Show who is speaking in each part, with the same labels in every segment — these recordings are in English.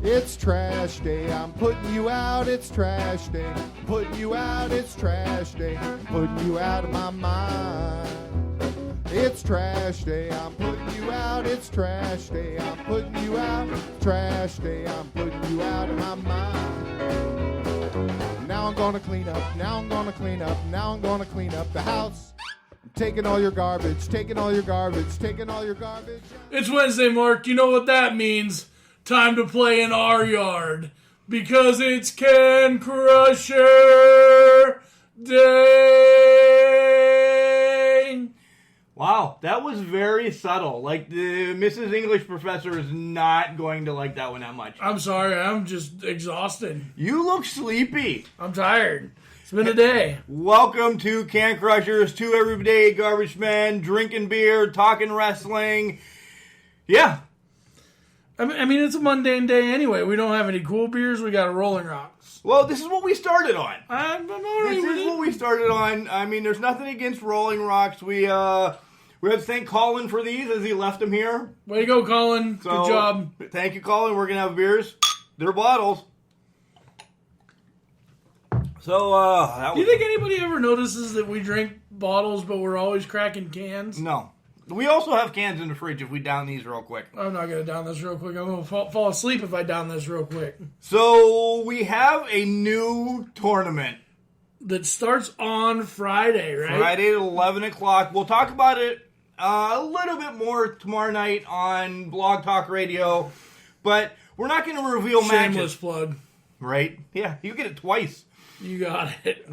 Speaker 1: It's trash day, I'm putting you out, it's trash day. Putting you out, it's trash day. Putting you out of my mind. It's trash day, I'm putting you out, it's trash day. I'm putting you out, trash day, I'm putting you out of my mind. Now I'm gonna clean up, now I'm gonna clean up, now I'm gonna clean up the house. I'm taking all your garbage, taking all your garbage, taking all your garbage.
Speaker 2: It's Wednesday, Mark. You know what that means. Time to play in our yard. Because it's Can Crusher Day.
Speaker 3: Wow, that was very subtle. Like, the Mrs. English professor is not going to like that one that much.
Speaker 2: I'm sorry, I'm just exhausted.
Speaker 3: You look sleepy.
Speaker 2: I'm tired. It's been a day.
Speaker 3: Welcome to Can Crushers, two everyday garbage men, drinking beer, talking wrestling. Yeah.
Speaker 2: I mean, it's a mundane day anyway. We don't have any cool beers. We got a Rolling Rocks.
Speaker 3: Well, this is what we started on.
Speaker 2: I'm already
Speaker 3: This is what we started on. I mean, there's nothing against Rolling Rocks. We have to thank Colin for these as he left them here.
Speaker 2: Way to go, Colin.
Speaker 3: So,
Speaker 2: good job.
Speaker 3: Thank you, Colin. We're going to have beers. They're bottles. So,
Speaker 2: Do you think anybody ever notices that we drink bottles, but we're always cracking cans?
Speaker 3: No. We also have cans in the fridge if we down these real quick.
Speaker 2: I'm not going to down this real quick. I'm going to fall asleep if I down this real quick.
Speaker 3: So, we have a new tournament.
Speaker 2: That starts on Friday, right?
Speaker 3: Friday at 11 o'clock. We'll talk about it a little bit more tomorrow night on Blog Talk Radio. But we're not going to reveal
Speaker 2: Shameless
Speaker 3: matches.
Speaker 2: plug.
Speaker 3: Right? Yeah, you get it twice.
Speaker 2: You got it.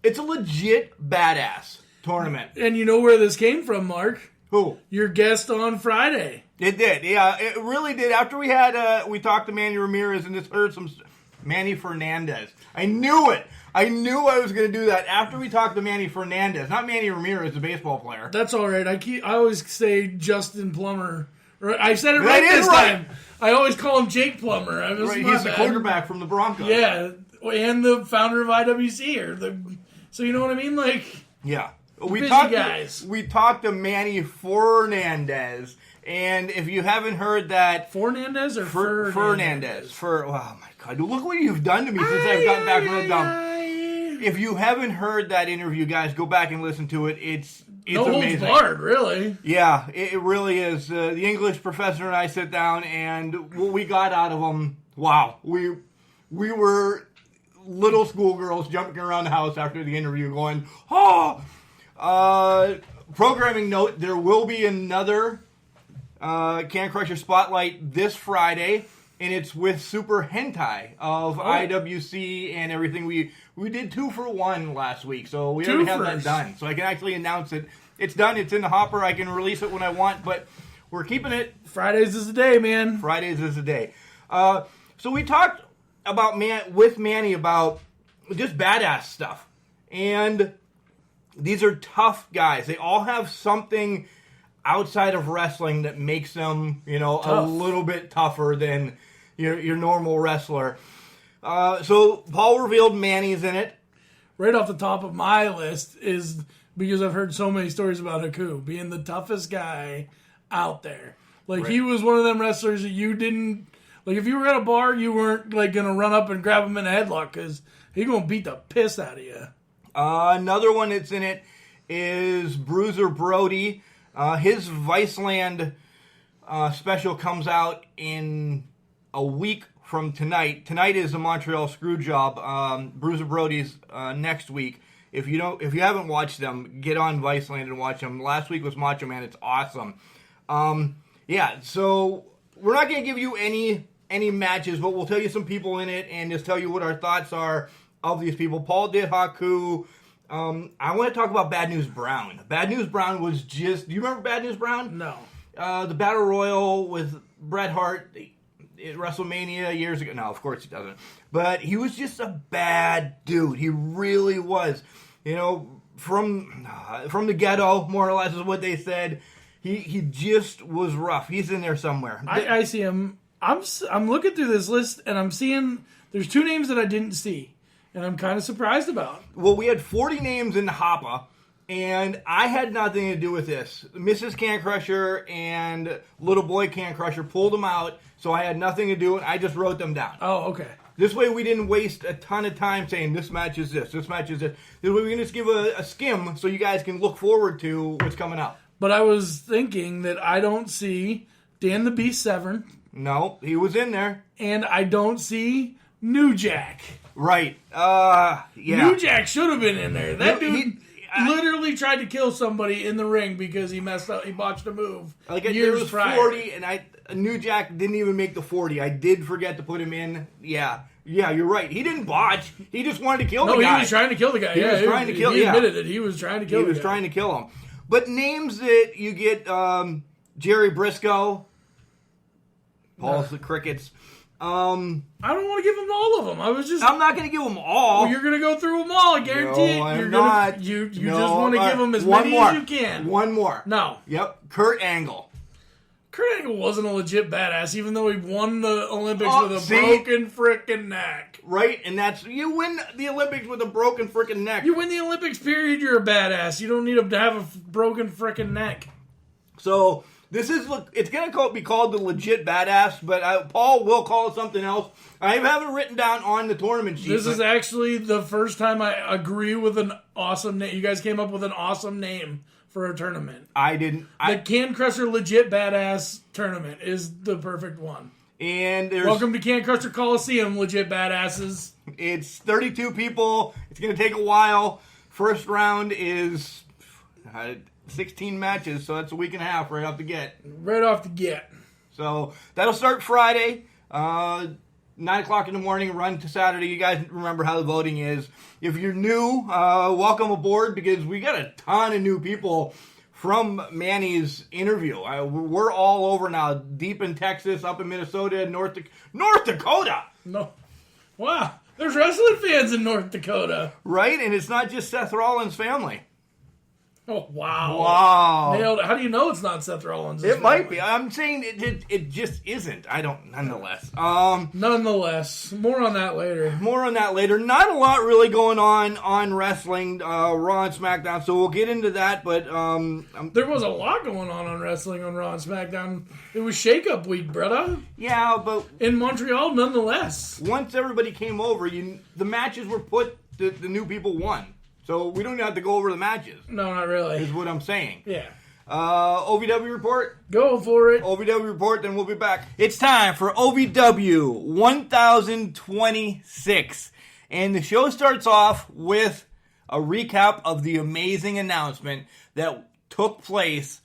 Speaker 3: It's a legit badass tournament.
Speaker 2: And you know where this came from, Mark?
Speaker 3: Who?
Speaker 2: Your guest on Friday.
Speaker 3: It did. Yeah, it really did. After we had, we talked to Manny Ramirez and just heard some... Manny Fernandez. I knew it. I knew I was going to do that after we talked to Manny Fernandez. Not Manny Ramirez, the baseball player.
Speaker 2: That's all right. I always say Justin Plummer. I said it
Speaker 3: That
Speaker 2: right
Speaker 3: is
Speaker 2: this
Speaker 3: right.
Speaker 2: time. I always call him Jake Plummer.
Speaker 3: Right, he's the quarterback from the Broncos.
Speaker 2: Yeah, and the founder of IWC. So you know what I mean? Like,
Speaker 3: yeah.
Speaker 2: busy guys.
Speaker 3: We talked to Manny Fernandez, and if you haven't heard that...
Speaker 2: Fernandez or
Speaker 3: Fernandez. Oh my God. Look what you've done to me since I've gotten back from the dump. If you haven't heard that interview, guys, go back and listen to it. It's
Speaker 2: no
Speaker 3: amazing.
Speaker 2: holds barred, really.
Speaker 3: Yeah, it really is. The English professor and I sit down, and what we got out of him, wow. We were little schoolgirls jumping around the house after the interview going, oh! Programming note, there will be another Can Crusher Spotlight this Friday, and it's with Super Hentai of IWC and everything. We did 2 for 1 last week, so we already have that done. So I can actually announce it. It's done. It's in the hopper. I can release it when I want, but we're keeping it.
Speaker 2: Fridays is the day, man.
Speaker 3: Fridays is the day. So we talked about with Manny about just badass stuff. And these are tough guys. They all have something outside of wrestling that makes them, tough. A little bit tougher than your normal wrestler. So Paul revealed Manny's in it.
Speaker 2: Right off the top of my list is because I've heard so many stories about Haku being the toughest guy out there. Like, He was one of them wrestlers that you didn't... Like, if you were at a bar, you weren't, like, going to run up and grab him in a headlock because he's going to beat the piss out of you.
Speaker 3: Another one that's in it is Bruiser Brody. His Viceland special comes out in a week from tonight. Tonight is the Montreal Screwjob. Bruiser Brody's next week. If you haven't watched them, get on Viceland and watch them. Last week was Macho Man. It's awesome. Yeah, so we're not going to give you any matches, but we'll tell you some people in it and just tell you what our thoughts are of these people. Paul did Haku. I want to talk about Bad News Brown. Bad News Brown was just... Do you remember Bad News Brown?
Speaker 2: No.
Speaker 3: The Battle Royal with Bret Hart at WrestleMania years ago. No, of course he doesn't. But he was just a bad dude. He really was. From the ghetto, more or less is what they said. He just was rough. He's in there somewhere.
Speaker 2: I see him. I'm looking through this list, and I'm seeing there's 2 names that I didn't see, and I'm kind of surprised about.
Speaker 3: Well, we had 40 names in the hopper, And I had nothing to do with this. Mrs. Can Crusher and Little Boy Can Crusher pulled them out, so I had nothing to do with it. I just wrote them down.
Speaker 2: Oh, okay.
Speaker 3: This way we didn't waste a ton of time saying this match is this match is this. This way we can just give a skim so you guys can look forward to what's coming up.
Speaker 2: But I was thinking that I don't see Dan the Beast Severn.
Speaker 3: No, he was in there.
Speaker 2: And I don't see New Jack.
Speaker 3: Right. Yeah.
Speaker 2: New Jack should have been in there. That dude literally tried to kill somebody in the ring because he messed up. He botched a move.
Speaker 3: Like it
Speaker 2: years
Speaker 3: was
Speaker 2: prior.
Speaker 3: 40, and New Jack didn't even make the 40. I did forget to put him in. Yeah, you're right. He didn't botch. He just wanted to kill the guy.
Speaker 2: No, he was trying to kill the guy.
Speaker 3: He
Speaker 2: admitted it. He was trying to kill the guy.
Speaker 3: He was trying to kill him. But names that you get, Jerry Briscoe, Paul's the Crickets.
Speaker 2: I don't want to give them all of them.
Speaker 3: I'm not going to give them all.
Speaker 2: Well, you're going to go through them all. I guarantee it.
Speaker 3: I'm not.
Speaker 2: You just want to give them as many
Speaker 3: more.
Speaker 2: as you can.
Speaker 3: One more.
Speaker 2: No.
Speaker 3: Yep. Kurt Angle.
Speaker 2: Kurt Angle wasn't a legit badass, even though he won the Olympics with a broken frickin' neck.
Speaker 3: Right, and you win the Olympics with a broken frickin' neck.
Speaker 2: You win the Olympics, period, you're a badass. You don't need to have a broken frickin' neck.
Speaker 3: So, it's going to be called the legit badass, but Paul will call it something else. I have it written down on the tournament sheet.
Speaker 2: This is actually the first time I agree with an awesome name. You guys came up with an awesome name for a tournament.
Speaker 3: I didn't.
Speaker 2: The Can Crusher Legit Badass Tournament is the perfect one.
Speaker 3: And
Speaker 2: welcome to Can Crusher Coliseum, legit badasses.
Speaker 3: It's 32 people. It's going to take a while. First round is 16 matches, so that's a week and a half right off the get.
Speaker 2: Right off the get.
Speaker 3: So that'll start Friday, 9 o'clock in the morning, run to Saturday. You guys remember how the voting is. If you're new, welcome aboard, because we got a ton of new people from Manny's interview. We're all over now, deep in Texas, up in Minnesota, North Dakota.
Speaker 2: No. Wow. There's wrestling fans in North Dakota.
Speaker 3: Right? And it's not just Seth Rollins' family.
Speaker 2: Oh, wow.
Speaker 3: Wow.
Speaker 2: Nailed it. How do you know it's not Seth Rollins'
Speaker 3: It might be. I'm saying it just isn't. I don't, nonetheless.
Speaker 2: Nonetheless. More on that later.
Speaker 3: Not a lot really going on wrestling, Raw and SmackDown, so we'll get into that, but...
Speaker 2: there was a lot going on wrestling on Raw and SmackDown. It was shake-up week, brother.
Speaker 3: Yeah, but...
Speaker 2: In Montreal, nonetheless.
Speaker 3: Once everybody came over, the matches were put, the new people won. So we don't have to go over the matches.
Speaker 2: No, not really.
Speaker 3: Is what I'm saying.
Speaker 2: Yeah.
Speaker 3: OVW report?
Speaker 2: Go for it.
Speaker 3: OVW report, then we'll be back. It's time for OVW 1026. And the show starts off with a recap of the amazing announcement that took place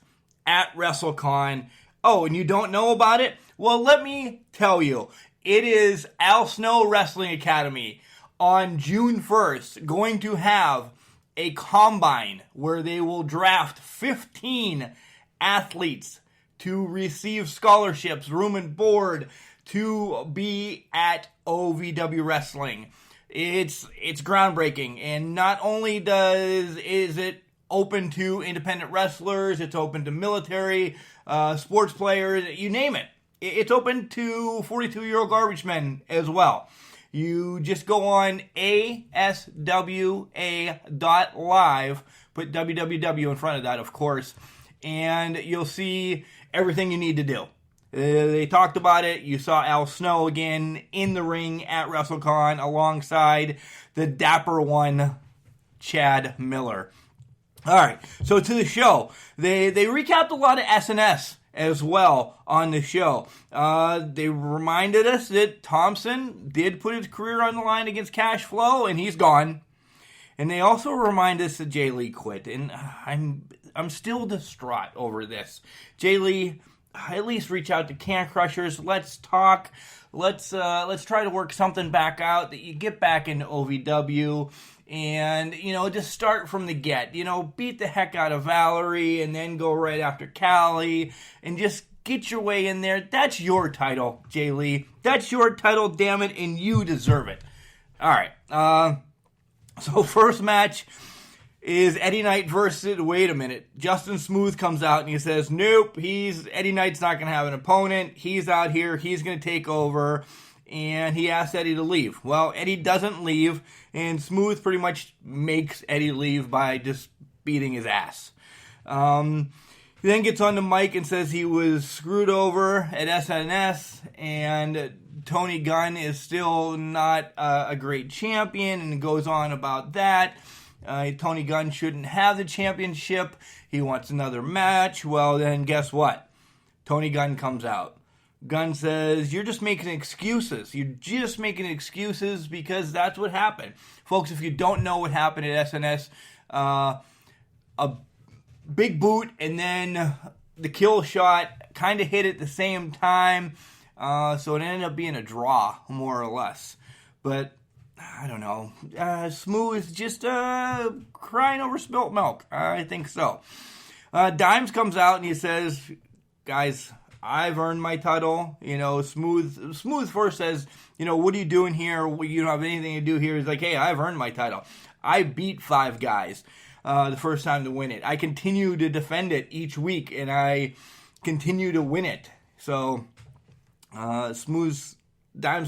Speaker 3: at WrestleCon. Oh, and you don't know about it? Well, let me tell you. It is Al Snow Wrestling Academy on June 1st, going to have a combine where they will draft 15 athletes to receive scholarships, room and board, to be at OVW Wrestling. It's groundbreaking, and not only is it open to independent wrestlers, it's open to military, sports players, you name it. It's open to 42-year-old garbage men as well. You just go on aswa.live, put www in front of that, of course, and you'll see everything you need to do. They talked about it. You saw Al Snow again in the ring at WrestleCon alongside the dapper one, Chad Miller. All right, so to the show. They recapped a lot of SNS as well on the show. They reminded us that Thompson did put his career on the line against Cash Flow, and he's gone. And they also remind us that Jay Lee quit, and I'm still distraught over this. Jay Lee, at least reach out to Can Crushers. Let's talk. Let's try to work something back out that you get back into OVW. And, just start from the get. Beat the heck out of Valerie and then go right after Callie and just get your way in there. That's your title, Jay Lee. That's your title, damn it, and you deserve it. All right. So first match is Eddie Knight versus, wait a minute, Justin Smooth comes out and he says, nope, Eddie Knight's not going to have an opponent. He's out here. He's going to take over. And he asks Eddie to leave. Well, Eddie doesn't leave, and Smooth pretty much makes Eddie leave by just beating his ass. He then gets on the mic and says he was screwed over at SNS, and Tony Gunn is still not a great champion, and goes on about that. Tony Gunn shouldn't have the championship. He wants another match. Well, then guess what? Tony Gunn comes out. Gunn says, you're just making excuses. You're just making excuses because that's what happened. Folks, if you don't know what happened at SNS, a big boot and then the kill shot kind of hit at the same time. So it ended up being a draw, more or less. But I don't know. Smooth just crying over spilt milk. I think so. Dimes comes out and he says, guys, I've earned my title. Smooth first says, what are you doing here? You don't have anything to do here. He's like, hey, I've earned my title. I beat 5 guys the first time to win it. I continue to defend it each week, and I continue to win it. So, Dimes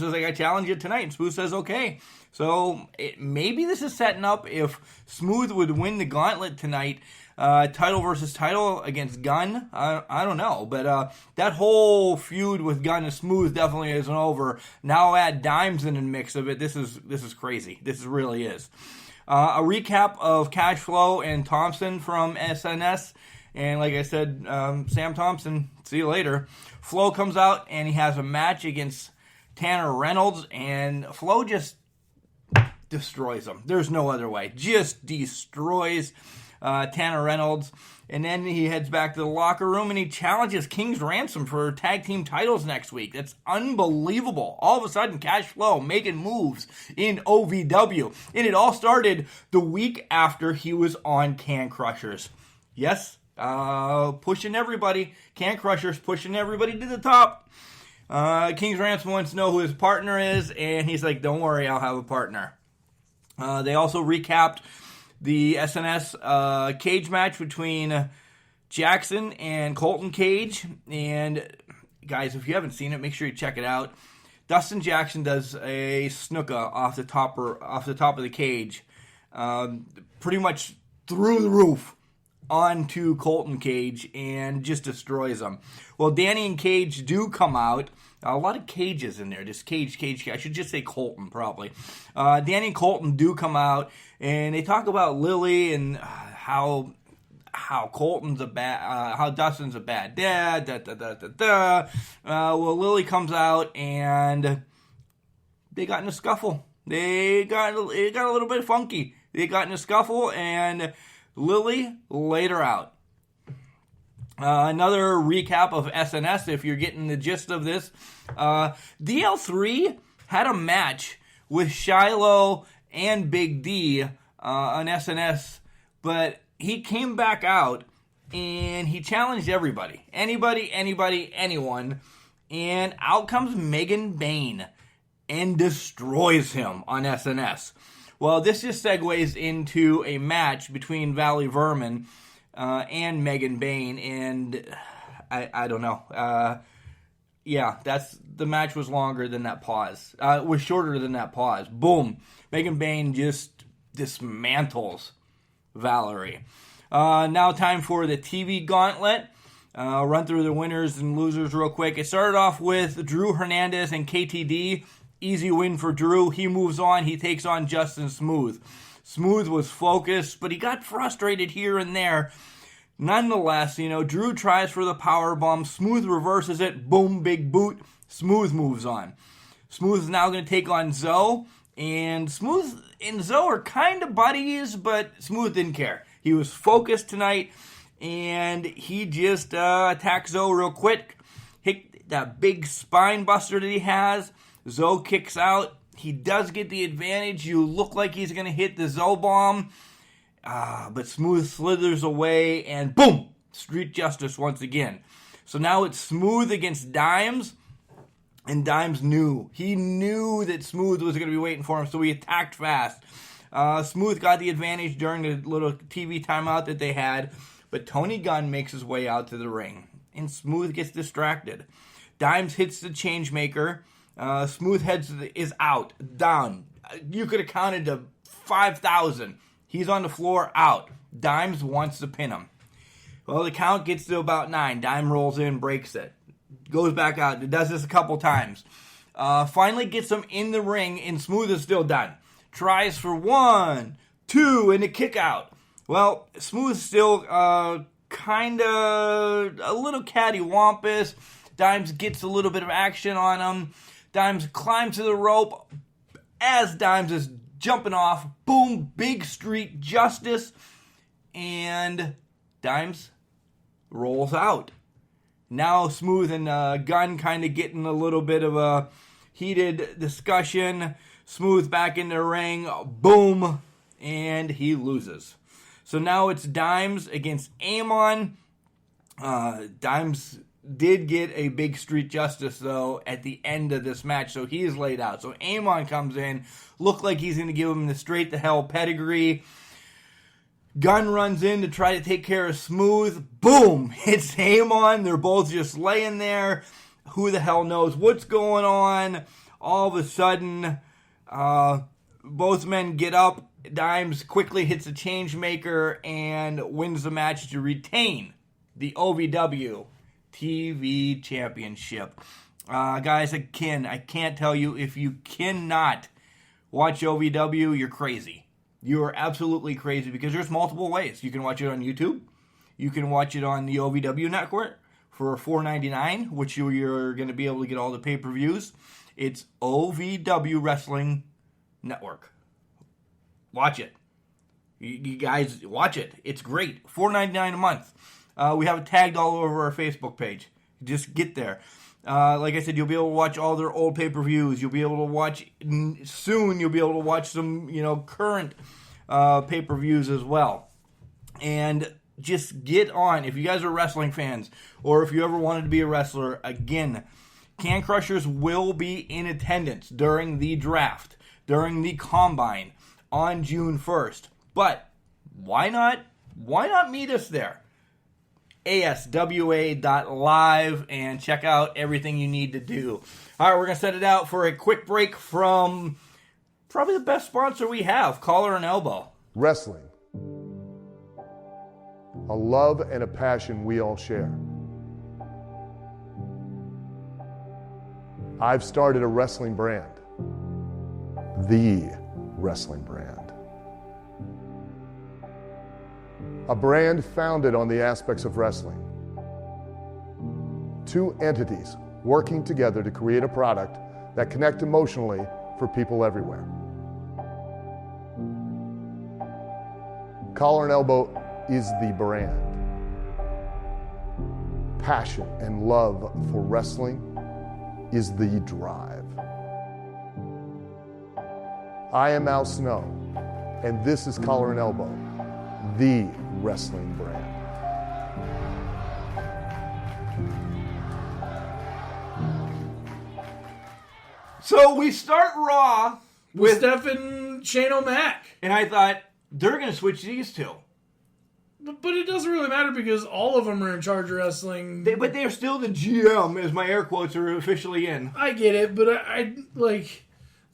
Speaker 3: says, I challenge you tonight. And Smooth says, okay. So, maybe this is setting up if Smooth would win the gauntlet tonight, title versus title against Gunn. I don't know. But that whole feud with Gunn and Smooth definitely isn't over. Now add Dimes in the mix of it. This is crazy. This really is. A recap of Cash Flow and Thompson from SNS. And like I said, Sam Thompson, see you later. Flo comes out and he has a match against Tanner Reynolds. And Flo just destroys him. There's no other way. Just destroys Tanner Reynolds. And then he heads back to the locker room and he challenges King's Ransom for tag team titles next week. That's unbelievable. All of a sudden, Cash Flow making moves in OVW. And it all started the week after he was on Can Crushers. Yes, pushing everybody. Can Crushers pushing everybody to the top. King's Ransom wants to know who his partner is, and he's like, don't worry, I'll have a partner. They also recapped the SNS cage match between Jackson and Colton Cage. And guys, if you haven't seen it, make sure you check it out. Dustin Jackson does a snooker off the top of the cage, pretty much through the roof onto Colton Cage and just destroys him. Well, Danny and Cage do come out. A lot of cages in there. Just Cage. I should just say Colton, probably. Danny and Colton do come out, and they talk about Lily and how Colton's how Dustin's a bad dad. Well, Lily comes out, and they got in a scuffle. It got a little bit funky. They got in a scuffle, and Lily laid her out. Another recap of SNS, if you're getting the gist of this. DL3 had a match with Shiloh and Big D on SNS, but he came back out and he challenged everybody. Anybody, anyone. And out comes Megan Bain and destroys him on SNS. Well, this just segues into a match between Valley Vermin and Megan Bain, and I don't know. Yeah, the match was longer than that pause. Was shorter than that pause. Boom. Megan Bain just dismantles Valerie. Now time for the TV gauntlet. Run through the winners and losers real quick. It started off with Drew Hernandez and KTD. Easy win for Drew. He moves on. He takes on Justin Smooth. Smooth was focused, but he got frustrated here and there. Nonetheless, Drew tries for the power bomb. Smooth reverses it. Boom, big boot. Smooth moves on. Smooth is now going to take on Zoe. And Smooth and Zoe are kind of buddies, but Smooth didn't care. He was focused tonight, and he just attacked Zoe real quick. Hit that big spine buster that he has. Zoe kicks out. He does get the advantage. You look like he's going to hit the Zoe bomb. But Smooth slithers away, and boom! Street Justice once again. So now it's Smooth against Dimes, and Dimes knew. He knew that Smooth was going to be waiting for him, so he attacked fast. Smooth got the advantage during the little TV timeout that they had, but Tony Gunn makes his way out to the ring, and Smooth gets distracted. Dimes hits the Changemaker. Smooth is out, down. You could have counted to 5,000. He's on the floor, out. Dimes wants to pin him. Well, the count gets to about 9. Dime rolls in, breaks it. Goes back out. It does this a couple times. Finally gets him in the ring, and Smooth is still done. Tries for 1, 2, and a kick out. Well, Smooth still kind of a little cattywampus. Dimes gets a little bit of action on him. Dimes climbs to the rope. As Dimes is jumping off, boom, big street justice, and Dimes rolls out. Now Smooth and Gunn kind of getting a little bit of a heated discussion. Smooth back in the ring, boom, and he loses. So now it's Dimes against Amon. Dimes did get a big street justice, though, at the end of this match, so he's laid out. So Amon comes in, looked like he's going to give him the straight to hell pedigree. Gunn runs in to try to take care of Smooth. Boom! Hits Amon. They're both just laying there. Who the hell knows what's going on? All of a sudden, both men get up. Dimes quickly hits a change maker and wins the match to retain the OVW TV Championship. Guys, again, I can't tell you, if you cannot watch OVW, you're crazy. You are absolutely crazy, because there's multiple ways. You can watch it on YouTube. You can watch it on the OVW network for $4.99, which you're going to be able to get all the pay-per-views. It's OVW Wrestling Network. Watch it. You guys, watch it. It's great. $4.99 a month. We have it tagged all over our Facebook page. Just get there. Like I said, you'll be able to watch all their old pay-per-views. You'll be able to watch, soon you'll be able to watch some, current pay-per-views as well. And just get on. If you guys are wrestling fans, or if you ever wanted to be a wrestler, again, Can Crushers will be in attendance during the draft, during the combine on June 1st. But why not meet us there? ASWA.live and check out everything you need to do. All right, we're going to set it out for a quick break from probably the best sponsor we have, Collar and Elbow.
Speaker 4: Wrestling. A love and a passion we all share. I've started a wrestling brand. The wrestling brand. A brand founded on the aspects of wrestling. Two entities working together to create a product that connect emotionally for people everywhere. Collar and Elbow is the brand. Passion and love for wrestling is the drive. I am Al Snow, and this is Collar and Elbow, the wrestling brand.
Speaker 3: So we start Raw
Speaker 2: with Steph and Shane O'Mac.
Speaker 3: And I thought, they're going to switch these two.
Speaker 2: But it doesn't really matter, because all of them are in charge of wrestling.
Speaker 3: But they're still the GM, as my air quotes are officially in.
Speaker 2: I get it, but I like,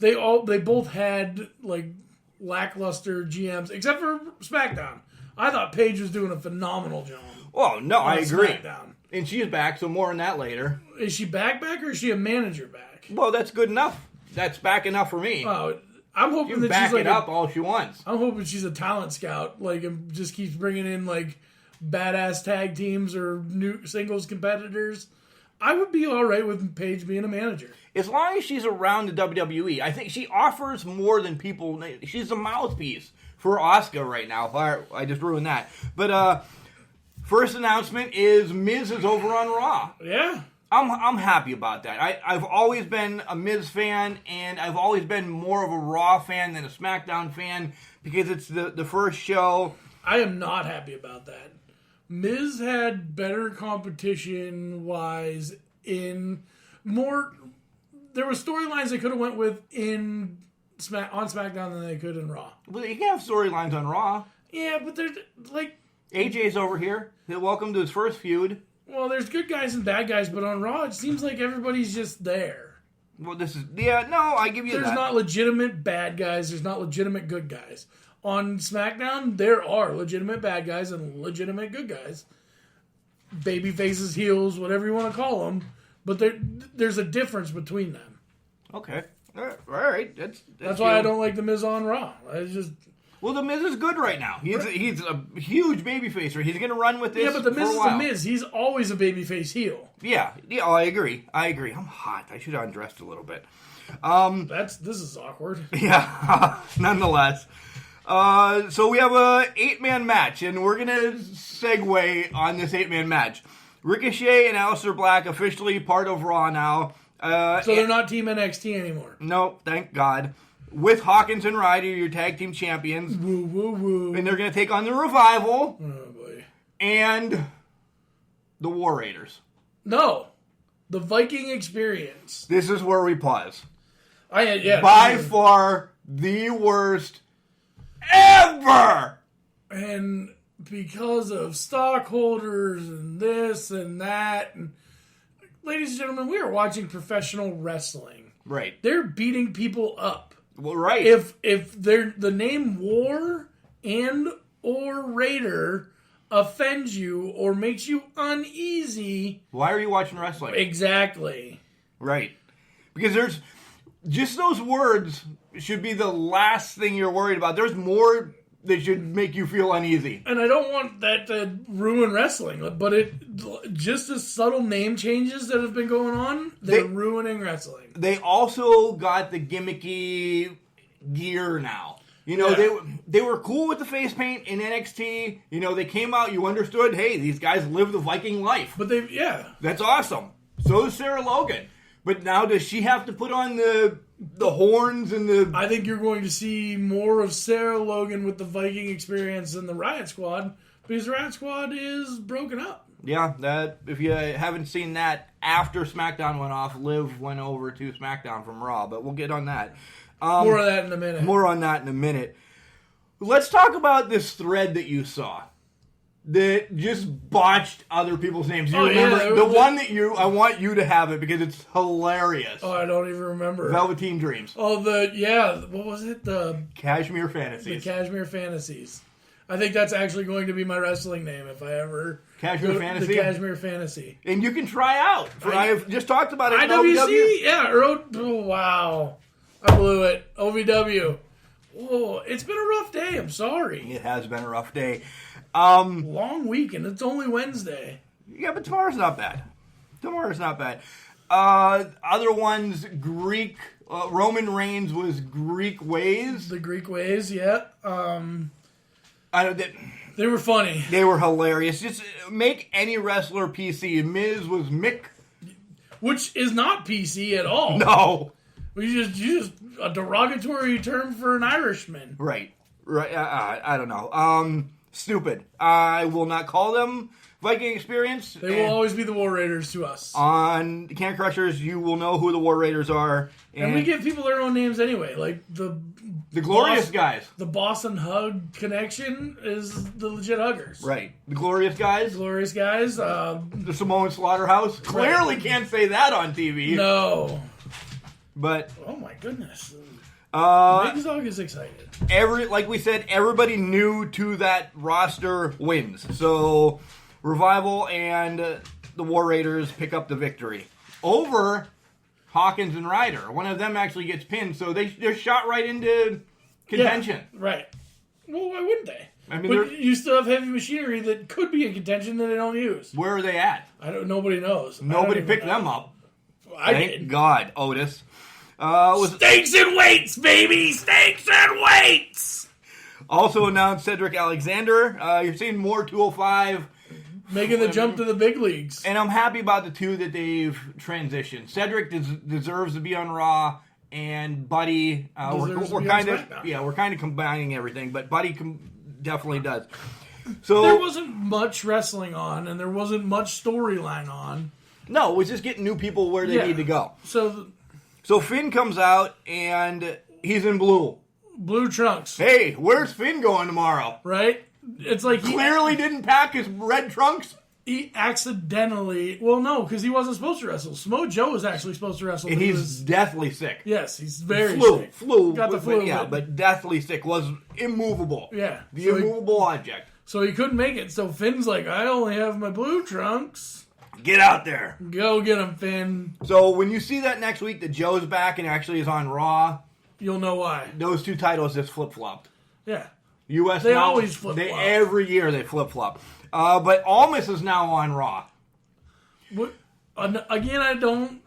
Speaker 2: they both had like lackluster GMs, except for SmackDown. I thought Paige was doing a phenomenal job.
Speaker 3: Oh, no, I agree.
Speaker 2: SmackDown.
Speaker 3: And she's back, so more on that later.
Speaker 2: Is she back, or is she a manager back?
Speaker 3: Well, that's good enough. That's back enough for me.
Speaker 2: Oh, I'm hoping that
Speaker 3: back
Speaker 2: she's like
Speaker 3: it up all she wants.
Speaker 2: I'm hoping she's a talent scout, like, and just keeps bringing in like badass tag teams or new singles competitors. I would be all right with Paige being a manager.
Speaker 3: As long as she's around the WWE. I think she offers more than people. She's a mouthpiece for Asuka right now. I just ruined that. But first announcement is Miz is over on Raw.
Speaker 2: Yeah.
Speaker 3: I'm happy about that. I've always been a Miz fan, and I've always been more of a Raw fan than a SmackDown fan, because it's the first show.
Speaker 2: I am not happy about that. Miz had better competition-wise in more... There were storylines they could have went with on SmackDown than they could in Raw.
Speaker 3: Well, you can have storylines on Raw.
Speaker 2: Yeah, but they're like...
Speaker 3: AJ's over here. Welcome to his first feud.
Speaker 2: Well, there's good guys and bad guys, but on Raw, it seems like everybody's just there.
Speaker 3: Well, I give you that.
Speaker 2: There's not legitimate bad guys. There's not legitimate good guys. on SmackDown, there are legitimate bad guys and legitimate good guys. Baby faces, heels, whatever you want to call them. But there's a difference between them.
Speaker 3: Okay. All right.
Speaker 2: That's why I don't like The Miz on Raw.
Speaker 3: Well, The Miz is good right now. He's a huge babyface. He's going to run with this.
Speaker 2: Yeah, but The Miz
Speaker 3: for a
Speaker 2: is
Speaker 3: while.
Speaker 2: The Miz. He's always a babyface heel.
Speaker 3: Yeah. Oh, I agree. I'm hot. I should have undressed a little bit.
Speaker 2: This is awkward.
Speaker 3: Yeah. Nonetheless. So we have a 8-man match, and we're going to segue on this 8-man match. Ricochet and Aleister Black officially part of Raw now.
Speaker 2: So they're not Team NXT anymore.
Speaker 3: No, thank God. With Hawkins and Ryder, your tag team champions.
Speaker 2: Woo, woo, woo.
Speaker 3: And they're going to take on the Revival.
Speaker 2: Oh, boy.
Speaker 3: And the War Raiders.
Speaker 2: No. The Viking Experience.
Speaker 3: This is where we pause.
Speaker 2: By
Speaker 3: far the worst ever!
Speaker 2: And because of stockholders and this and that. And ladies and gentlemen, we are watching professional wrestling.
Speaker 3: Right.
Speaker 2: They're beating people up.
Speaker 3: Well, right.
Speaker 2: If the name War and or Raider offends you or makes you uneasy,
Speaker 3: why are you watching wrestling?
Speaker 2: Exactly.
Speaker 3: Right. Because there's just those words should be the last thing you're worried about. There's more that should make you feel uneasy.
Speaker 2: And I don't want that to ruin wrestling, but just the subtle name changes that have been going on, they're ruining wrestling.
Speaker 3: They also got the gimmicky gear now. You know, they were cool with the face paint in NXT. You know, they came out, you understood, hey, these guys live the Viking life.
Speaker 2: But
Speaker 3: that's awesome. So does Sarah Logan. But now does she have to put on the horns and the...
Speaker 2: I think you're going to see more of Sarah Logan with the Viking Experience than the Riot Squad, because the Riot Squad is broken up.
Speaker 3: Yeah, that if you haven't seen that, after SmackDown went off, Liv went over to SmackDown from Raw, but we'll get on that.
Speaker 2: More of that in a minute.
Speaker 3: More on that in a minute. Let's talk about this thread that you saw that just botched other people's names. You remember one that I want you to have it because it's hilarious.
Speaker 2: Oh, I don't even remember.
Speaker 3: Velveteen Dreams.
Speaker 2: Oh, what was it? The
Speaker 3: Cashmere Fantasies.
Speaker 2: The Cashmere Fantasies. I think that's actually going to be my wrestling name if I ever...
Speaker 3: Cashmere Fantasy?
Speaker 2: The Cashmere Fantasy.
Speaker 3: And you can try out. I've just talked about it.
Speaker 2: IWC? Yeah. Oh, wow. I blew it. OVW. Oh, it's been a rough day. I'm sorry.
Speaker 3: It has been a rough day.
Speaker 2: Long weekend. It's only Wednesday.
Speaker 3: Yeah, but tomorrow's not bad. Other ones, Greek. Roman Reigns was Greek ways.
Speaker 2: The Greek ways, yeah. They were funny.
Speaker 3: They were hilarious. Just make any wrestler PC. Miz was Mick.
Speaker 2: Which is not PC at all.
Speaker 3: No.
Speaker 2: You just a derogatory term for an Irishman.
Speaker 3: Right. I don't know. Stupid. I will not call them Viking Experience.
Speaker 2: They will always be the War Raiders to us.
Speaker 3: On Can Crushers, you will know who the War Raiders are.
Speaker 2: And we give people their own names anyway. Like the
Speaker 3: Glorious Guys.
Speaker 2: The Boston Hug connection is the legit Huggers.
Speaker 3: Right. The Glorious Guys.
Speaker 2: The
Speaker 3: Samoan Slaughterhouse. Clearly can't say that on TV.
Speaker 2: No.
Speaker 3: But...
Speaker 2: oh my goodness. Big Dog is excited.
Speaker 3: Like we said, everybody new to that roster wins. So, Revival and the War Raiders pick up the victory over Hawkins and Ryder. One of them actually gets pinned, so they're shot right into contention.
Speaker 2: Yeah, right. Well, why wouldn't they?
Speaker 3: I mean,
Speaker 2: but you still have heavy machinery that could be in contention that they don't use.
Speaker 3: Where are they at?
Speaker 2: Nobody knows.
Speaker 3: Nobody picked them up.
Speaker 2: Thank
Speaker 3: God, Otis.
Speaker 2: Steaks and weights, baby! Steaks and weights!
Speaker 3: Also announced Cedric Alexander. You're seeing more 205.
Speaker 2: Making the jump to the big leagues.
Speaker 3: And I'm happy about the two that they've transitioned. Cedric deserves to be on Raw, and Buddy, we're kind of combining everything, but Buddy definitely does. So
Speaker 2: there wasn't much wrestling on, and there wasn't much storyline on.
Speaker 3: No, it was just getting new people where they need to go. So Finn comes out, and he's in blue.
Speaker 2: Blue trunks.
Speaker 3: Hey, where's Finn going tomorrow?
Speaker 2: Right? It's like
Speaker 3: he clearly didn't pack his red trunks.
Speaker 2: he accidentally... Well, no, because he wasn't supposed to wrestle. Samoa Joe was actually supposed to wrestle.
Speaker 3: And he's deathly sick.
Speaker 2: Yes, he's very sick.
Speaker 3: Got the flu. Yeah, but deathly sick. Was immovable.
Speaker 2: Yeah.
Speaker 3: The immovable object.
Speaker 2: So he couldn't make it. So Finn's like, I only have my blue trunks.
Speaker 3: Get out there.
Speaker 2: Go get him, Finn.
Speaker 3: So when you see that next week that Joe's back and actually is on Raw,
Speaker 2: you'll know why.
Speaker 3: Those two titles just flip-flopped.
Speaker 2: Yeah.
Speaker 3: US
Speaker 2: they
Speaker 3: now,
Speaker 2: always flip-flop.
Speaker 3: Every year they flip-flop. But Almas is now on Raw.
Speaker 2: What? Again, I don't...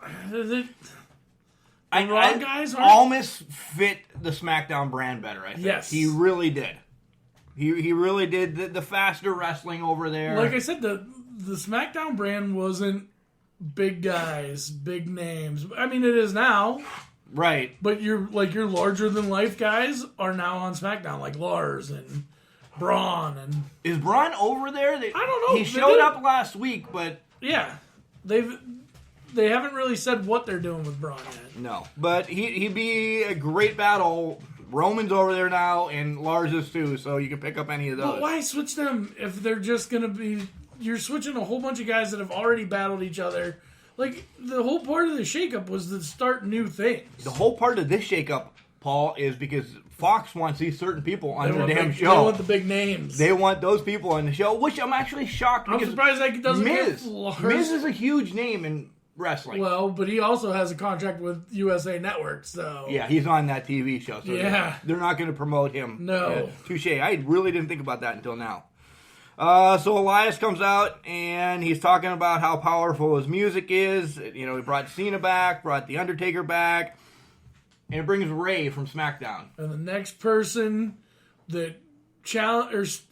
Speaker 2: Raw guys aren't...
Speaker 3: Almas fit the SmackDown brand better, I think.
Speaker 2: Yes.
Speaker 3: He really did. He really did. The faster wrestling over there.
Speaker 2: Like I said, the SmackDown brand wasn't big guys, big names. I mean, it is now.
Speaker 3: Right.
Speaker 2: But your larger-than-life guys are now on SmackDown, like Lars and Braun. And
Speaker 3: is Braun over there? I
Speaker 2: don't know.
Speaker 3: He showed up last week, but...
Speaker 2: Yeah. They haven't really said what they're doing with Braun yet.
Speaker 3: No. But he'd be a great battle. Roman's over there now, and Lars is too, so you can pick up any of those.
Speaker 2: But why switch them if they're just going to be... You're switching a whole bunch of guys that have already battled each other. Like, the whole part of the shakeup was to start new things.
Speaker 3: The whole part of this shakeup, Paul, is because Fox wants these certain people on their damn show.
Speaker 2: They want the big names.
Speaker 3: They want those people on the show, which I'm actually shocked.
Speaker 2: I'm surprised that doesn't
Speaker 3: Miz.
Speaker 2: get Lars.
Speaker 3: Miz is a huge name in wrestling.
Speaker 2: Well, but he also has a contract with USA Network, so...
Speaker 3: Yeah, he's on that TV show, so
Speaker 2: yeah.
Speaker 3: They're not going to promote him.
Speaker 2: No.
Speaker 3: Touche. I really didn't think about that until now. So Elias comes out, and he's talking about how powerful his music is. You know, he brought Cena back, brought The Undertaker back, and it brings Ray from SmackDown.
Speaker 2: And the next person that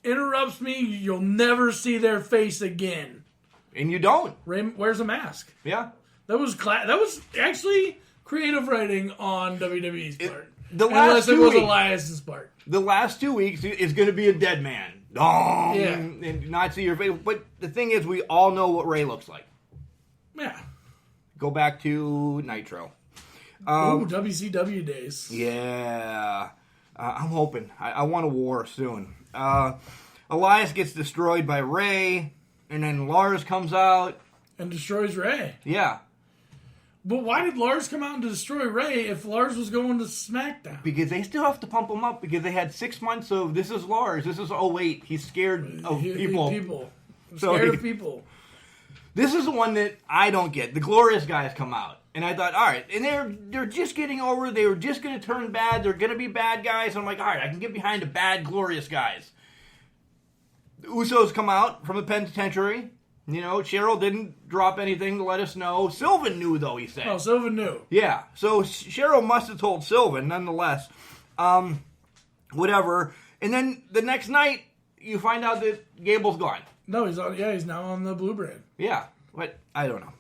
Speaker 2: interrupts me, you'll never see their face again.
Speaker 3: And you don't.
Speaker 2: Ray wears a mask.
Speaker 3: Yeah.
Speaker 2: That was actually creative writing on WWE's part.
Speaker 3: Unless
Speaker 2: it was Elias's part.
Speaker 3: The last 2 weeks is going to be a dead man.
Speaker 2: Yeah.
Speaker 3: And not see your face. But the thing is, we all know what Ray looks like.
Speaker 2: Yeah.
Speaker 3: Go back to Nitro.
Speaker 2: WCW days.
Speaker 3: Yeah. I'm hoping. I want a war soon. Elias gets destroyed by Ray, and then Lars comes out.
Speaker 2: And destroys Ray.
Speaker 3: Yeah.
Speaker 2: But why did Lars come out and destroy Ray if Lars was going to SmackDown?
Speaker 3: Because they still have to pump him up because they had 6 months of, this is Lars, this is, oh wait, he's scared of people.
Speaker 2: Scared of people.
Speaker 3: This is the one that I don't get. The Glorious guys come out. And I thought, all right, and they're just getting over, they were just going to turn bad, they're going to be bad guys. I'm like, all right, I can get behind the bad Glorious guys. The Usos come out from the penitentiary. You know, Cheryl didn't drop anything to let us know. Sylvan knew, though, he said.
Speaker 2: Oh, Sylvan knew.
Speaker 3: Yeah, so Cheryl must have told Sylvan, nonetheless. Whatever. And then the next night, you find out that Gable's gone.
Speaker 2: No, he's now on the Blue Brand.
Speaker 3: Yeah, but I don't know.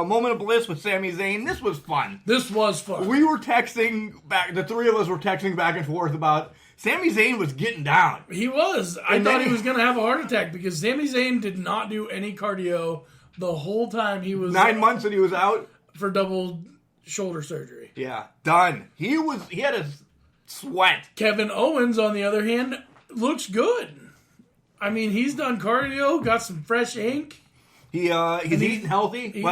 Speaker 3: Moment of Bliss with Sami Zayn. This was fun.
Speaker 2: This was fun.
Speaker 3: We were texting back, the three of us were texting back and forth about Sami Zayn was getting down.
Speaker 2: He was. I thought he was going to have a heart attack because Sami Zayn did not do any cardio the whole time he was
Speaker 3: 9 months that he was out
Speaker 2: for double shoulder surgery.
Speaker 3: Yeah, done. He had a sweat.
Speaker 2: Kevin Owens, on the other hand, looks good. I mean, he's done cardio, got some fresh ink.
Speaker 3: He's eating healthy.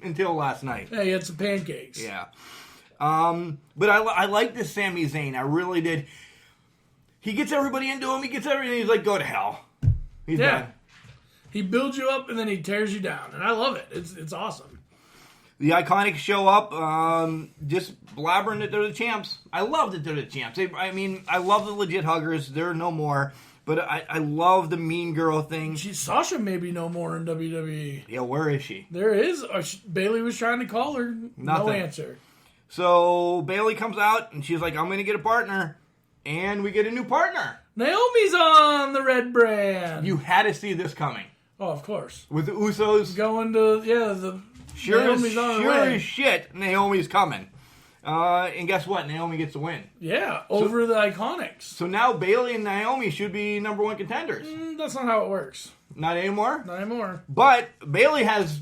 Speaker 3: Until last night.
Speaker 2: Yeah, he had some pancakes.
Speaker 3: Yeah. But I like this Sami Zayn. I really did. He gets everybody into him. He gets everything. He's like, go to hell. He's done.
Speaker 2: He builds you up and then he tears you down. And I love it. It's awesome.
Speaker 3: The Iconics show up, just blabbering that they're the champs. I love that they're the champs. I love the legit huggers. They're no more. But I love the mean girl thing.
Speaker 2: Sasha may be no more in WWE.
Speaker 3: Yeah, where is she?
Speaker 2: There is. Bayley was trying to call her.
Speaker 3: Nothing.
Speaker 2: No answer.
Speaker 3: So Bayley comes out and she's like, I'm going to get a partner. And we get a new partner.
Speaker 2: Naomi's on the red brand.
Speaker 3: You had to see this coming.
Speaker 2: Oh, of course.
Speaker 3: With the Usos.
Speaker 2: Going to, the
Speaker 3: Naomi's on the way. Sure as shit, Naomi's coming. And guess what? Naomi gets the win.
Speaker 2: Yeah, over the Iconics.
Speaker 3: So now Bayley and Naomi should be number one contenders.
Speaker 2: That's not how it works.
Speaker 3: Not anymore?
Speaker 2: Not anymore.
Speaker 3: But Bayley has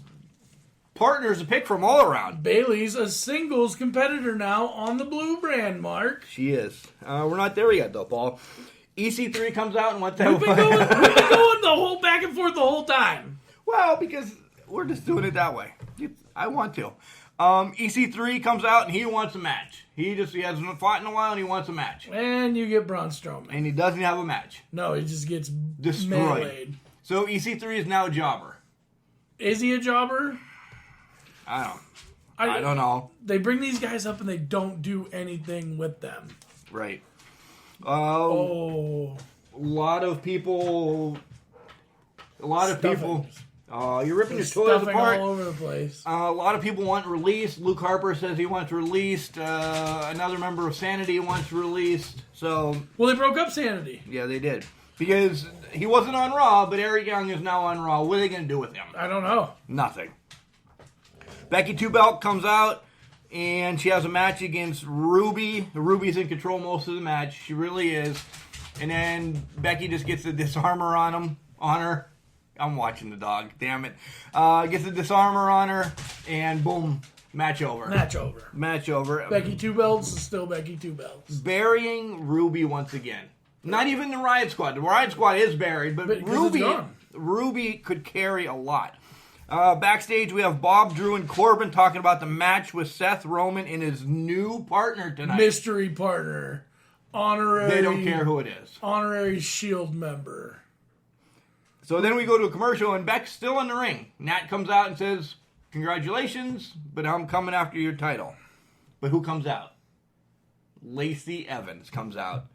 Speaker 3: partners to pick from all around.
Speaker 2: Bayley's a singles competitor now on the Blue Brand, Mark.
Speaker 3: She is. We're not there yet, though, Paul. EC3 comes out and what the
Speaker 2: We've been going the whole back and forth the whole time.
Speaker 3: Well, because we're just doing it that way. I want to. EC3 comes out and he wants a match. He hasn't fought in a while and he wants a match.
Speaker 2: And you get Braun Strowman.
Speaker 3: And he doesn't have a match.
Speaker 2: No, he just gets
Speaker 3: Destroyed.
Speaker 2: meleeed.
Speaker 3: So EC3 is now a jobber.
Speaker 2: Is he a jobber?
Speaker 3: I don't know.
Speaker 2: They bring these guys up and they don't do anything with them.
Speaker 3: Right.
Speaker 2: Oh.
Speaker 3: A lot of people. You're ripping your toys apart.
Speaker 2: All over the place.
Speaker 3: A lot of people want released. Luke Harper says he wants released. Another member of Sanity wants released. So.
Speaker 2: Well, they broke up Sanity.
Speaker 3: Yeah, they did. Because he wasn't on Raw, but Eric Young is now on Raw. What are they going to do with him?
Speaker 2: I don't know.
Speaker 3: Nothing. Becky Two Belt comes out, and she has a match against Ruby. Ruby's in control most of the match. She really is. And then Becky just gets the disarmor on her. I'm watching the dog, damn it. Gets the disarmor on her, and boom, match over. Match over.
Speaker 2: Becky Two Belts is still Becky Two Belts.
Speaker 3: Burying Ruby once again. Not even the Riot Squad. The Riot Squad is buried, but Ruby could carry a lot. Backstage, we have Bob, Drew, and Corbin talking about the match with Seth Roman and his new partner tonight.
Speaker 2: Mystery partner. Honorary.
Speaker 3: They don't care who it is.
Speaker 2: Honorary Shield member.
Speaker 3: So then we go to a commercial, and Beck's still in the ring. Nat comes out and says, "Congratulations, but I'm coming after your title." But who comes out? Lacey Evans comes out.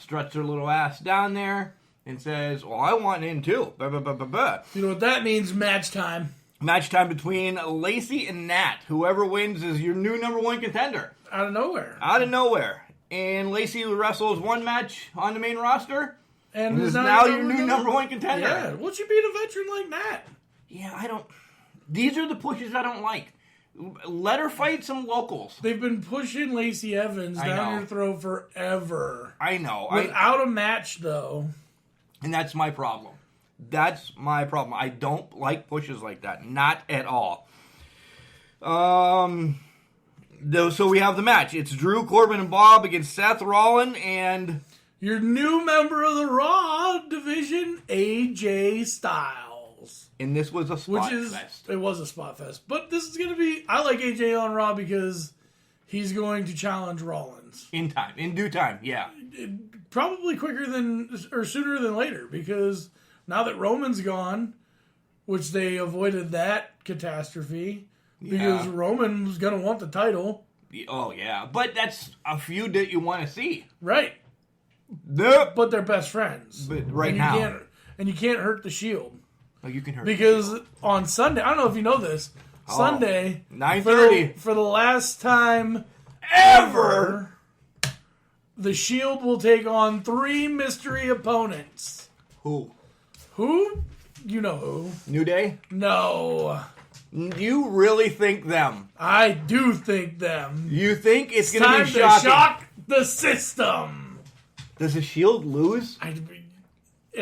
Speaker 3: Struts her little ass down there and says, "Well, I want in too." Bah, bah, bah, bah, bah.
Speaker 2: You know what that means? Match time.
Speaker 3: Match time between Lacey and Nat. Whoever wins is your new number one contender.
Speaker 2: Out of nowhere.
Speaker 3: Out of nowhere. And Lacey wrestles one match on the main roster and is now your new number one contender.
Speaker 2: Yeah, once you beat a veteran like Nat.
Speaker 3: Yeah, these are the pushes I don't like. Let her fight some locals.
Speaker 2: They've been pushing Lacey Evans down your throat forever.
Speaker 3: I know.
Speaker 2: Without a match, though.
Speaker 3: And that's my problem. I don't like pushes like that. Not at all. So we have the match. It's Drew, Corbin, and Bob against Seth Rollins and...
Speaker 2: your new member of the Raw division, AJ Styles.
Speaker 3: And this was a spot fest.
Speaker 2: It was a spot fest. But this is going to be... I like AJ on Raw because he's going to challenge Rollins.
Speaker 3: In due time, yeah.
Speaker 2: Probably sooner than later, because now that Roman's gone, which they avoided that catastrophe, because Roman was going to want the title.
Speaker 3: Oh, yeah. But that's a feud that you want to see.
Speaker 2: Right.
Speaker 3: Nope.
Speaker 2: But they're best friends.
Speaker 3: But now.
Speaker 2: You can't hurt the Shield.
Speaker 3: Oh, you can hurt
Speaker 2: because on Sunday, I don't know if you know this, Sunday,
Speaker 3: 9:30
Speaker 2: for the last time ever, the Shield will take on 3 mystery opponents.
Speaker 3: Who?
Speaker 2: You know who.
Speaker 3: New Day?
Speaker 2: No.
Speaker 3: You really think them?
Speaker 2: I do think them.
Speaker 3: You think it's going
Speaker 2: to
Speaker 3: be shocking?
Speaker 2: Time to shock the system.
Speaker 3: Does the Shield lose?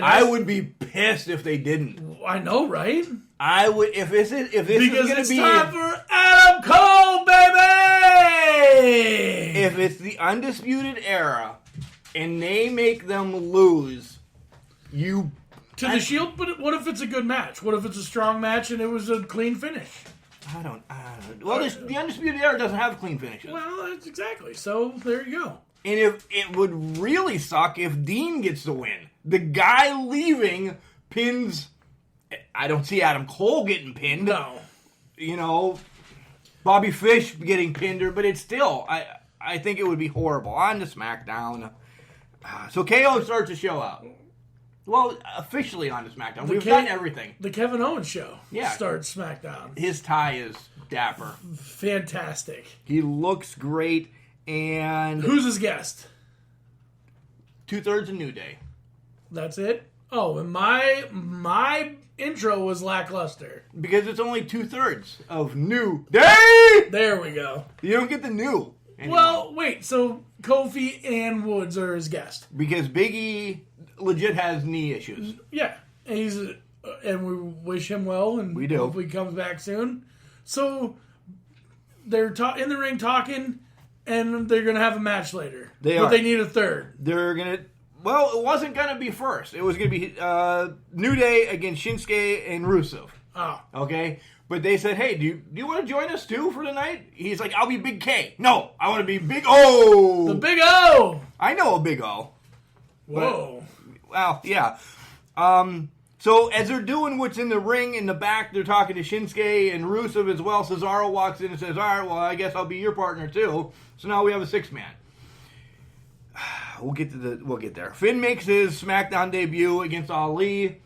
Speaker 3: I would be pissed if they didn't.
Speaker 2: I know, right?
Speaker 3: I would if this is going to be.
Speaker 2: Because it's time for Adam Cole, baby.
Speaker 3: If it's the Undisputed Era, and they make them lose, the
Speaker 2: Shield. But what if it's a good match? What if it's a strong match and it was a clean finish?
Speaker 3: I don't. Well, the Undisputed Era doesn't have clean finishes.
Speaker 2: Well, that's exactly. So there you go.
Speaker 3: And if it would really suck if Dean gets the win. The guy leaving pins. I don't see Adam Cole getting pinned.
Speaker 2: No.
Speaker 3: Bobby Fish getting pinned, but it's still. I think it would be horrible. On to SmackDown. So KO starts to show out. Well, officially on to SmackDown. We've done everything.
Speaker 2: The Kevin Owens show starts SmackDown.
Speaker 3: His tie is dapper.
Speaker 2: Fantastic.
Speaker 3: He looks great. And
Speaker 2: who's his guest?
Speaker 3: 2/3 of New Day.
Speaker 2: That's it? Oh, and my intro was lackluster.
Speaker 3: Because it's only 2/3 of New Day!
Speaker 2: There we go.
Speaker 3: You don't get the new anymore.
Speaker 2: Well, wait, so Kofi and Woods are his guest.
Speaker 3: Because Big E legit has knee issues.
Speaker 2: Yeah. And we wish him well, and
Speaker 3: we do.
Speaker 2: Hopefully he comes back soon. So they're in the ring talking, and they're going to have a match later.
Speaker 3: They
Speaker 2: need a third.
Speaker 3: They're going to... Well, it wasn't going to be first. It was going to be New Day against Shinsuke and Rusev.
Speaker 2: Oh.
Speaker 3: Okay? But they said, hey, do you want to join us too for the night? He's like, I'll be Big K. No, I want to be Big O.
Speaker 2: The Big O.
Speaker 3: I know a Big O.
Speaker 2: Whoa.
Speaker 3: Well, yeah. So as they're doing what's in the ring in the back, they're talking to Shinsuke and Rusev as well. Cesaro walks in and says, all right, well, I guess I'll be your partner too. So now we have a 6-man. We'll get there. Finn makes his SmackDown debut against Ali.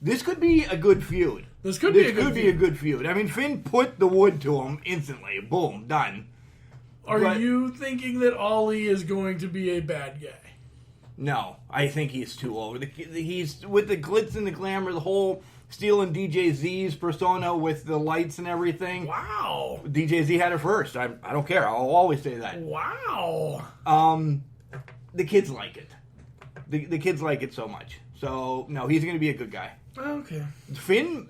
Speaker 3: This could be a good feud.
Speaker 2: This could be a good
Speaker 3: feud. I mean, Finn put the wood to him instantly. Boom, done.
Speaker 2: Are you thinking that Ali is going to be a bad guy?
Speaker 3: No, I think he's too old. He's with the glitz and the glamour, the whole stealing DJ Z's persona with the lights and everything.
Speaker 2: Wow.
Speaker 3: DJ Z had it first. I don't care. I'll always say that.
Speaker 2: Wow.
Speaker 3: The kids like it. The kids like it so much. So, no, he's going to be a good guy.
Speaker 2: Okay.
Speaker 3: Finn